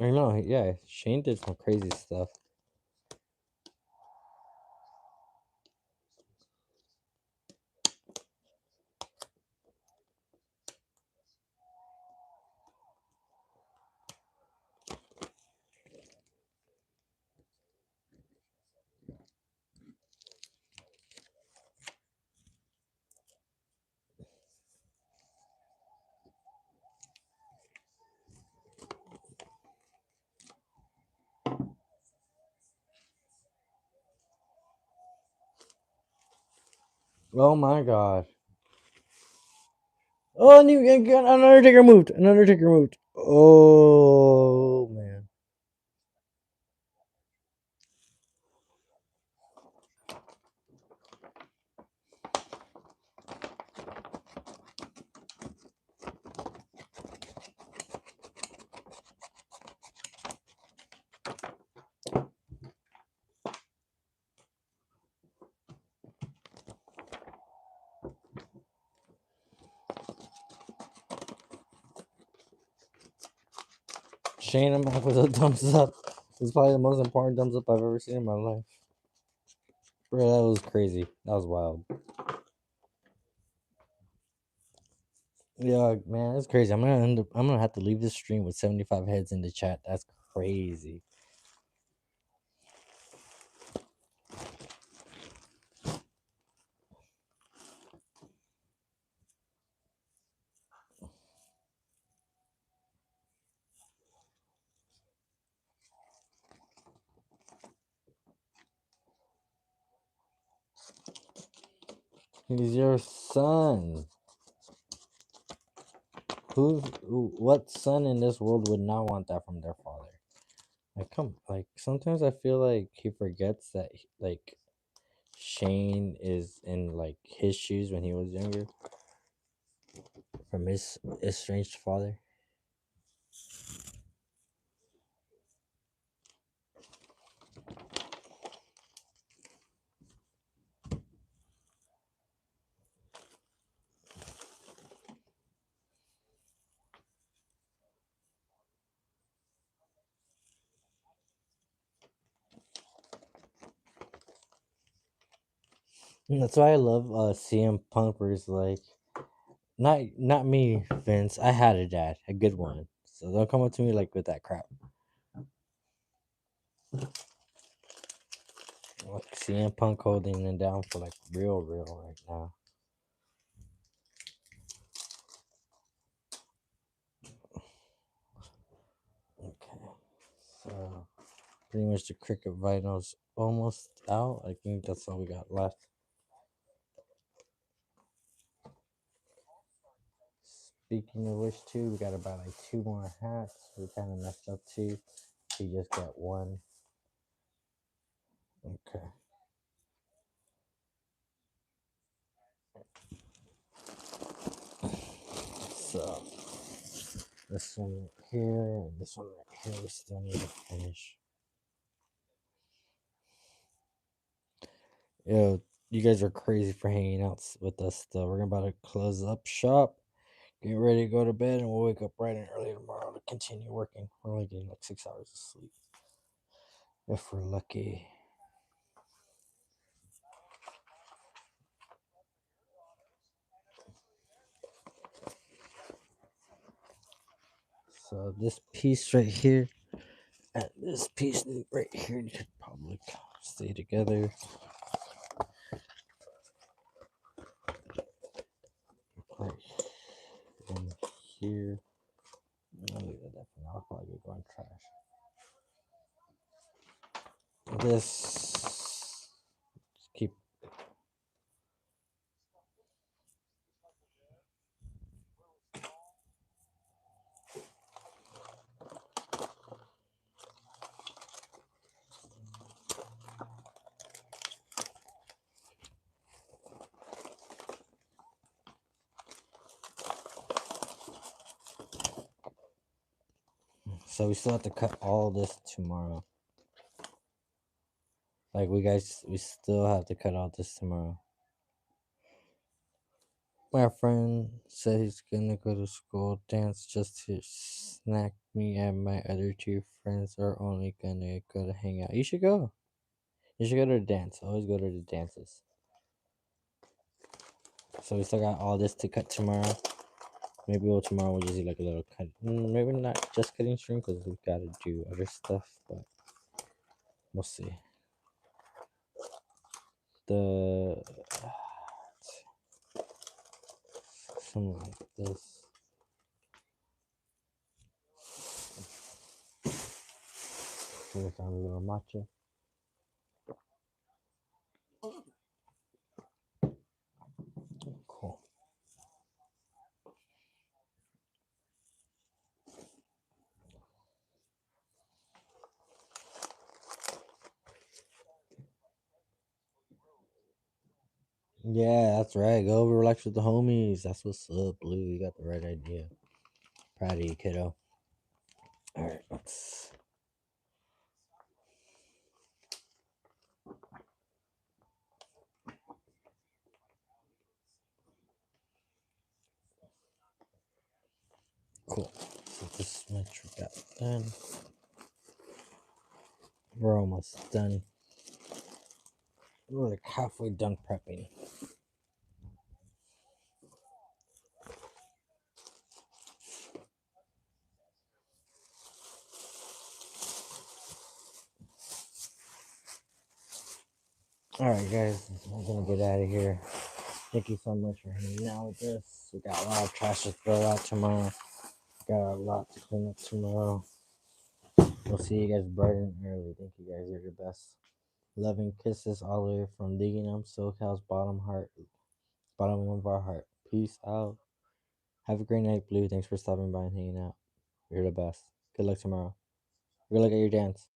I know, yeah. Shane did some crazy stuff. Oh my god. Oh, and an Undertaker moved. An Undertaker moved. Oh man. Shane, I'm back with a thumbs up. It's probably the most important thumbs up I've ever seen in my life. Bro, that was crazy. That was wild. Yeah, man, that's crazy. I'm gonna have to leave this stream with 75 heads in the chat. That's crazy. He's your son. What son in this world would not want that from their father? Like sometimes I feel like he forgets that like Shane is in like his shoes when he was younger from his estranged father. And that's why I love CM Punk, where he's like, not me, Vince. I had a dad, a good one. So don't come up to me like with that crap. Like CM Punk holding them down for like real right now. Okay, so pretty much the cricket vinyl's almost out. I think that's all we got left. Speaking of which, too, we got about like 2 more hats. We kind of messed up too. We just got one. Okay. So this one right here and this one right here, we still need to finish. Yo, you guys are crazy for hanging out with us though. We're about to close up shop, get ready to go to bed, and we'll wake up bright and early tomorrow to continue working. We're only getting like 6 hours of sleep if we're lucky. So this piece right here and this piece right here could probably stay together. Right in here. I'll leave that for now. I'll probably go in trash. This keep. So we still have to cut all this tomorrow. Like we still have to cut all this tomorrow. My friend said he's gonna go to school dance just to snack me, and my other two friends are only gonna go to hang out. You should go. You should go to the dance. Always go to the dances. So we still got all this to cut tomorrow. Maybe tomorrow we'll just do like a little cut. Maybe not just cutting string because we've got to do other stuff, but we'll see. The something like this. Here's our little matcha. Cool. Yeah, that's right. Go relax with the homies. That's what's up, Blue. You got the right idea. Proud of you, kiddo. All right, let's. Cool. So this much we got done. We're almost done. We're like halfway done prepping. All right, guys, I'm gonna get out of here. Thank you so much for hanging out with us. We got a lot of trash to throw out tomorrow. Got a lot to clean up tomorrow. We'll see you guys bright and early. Thank you guys. You're the best. Loving kisses all the way from Digging Up SoCal's bottom of our heart. Peace out. Have a great night, Blue. Thanks for stopping by and hanging out. You're the best. Good luck tomorrow. Good luck at your dance.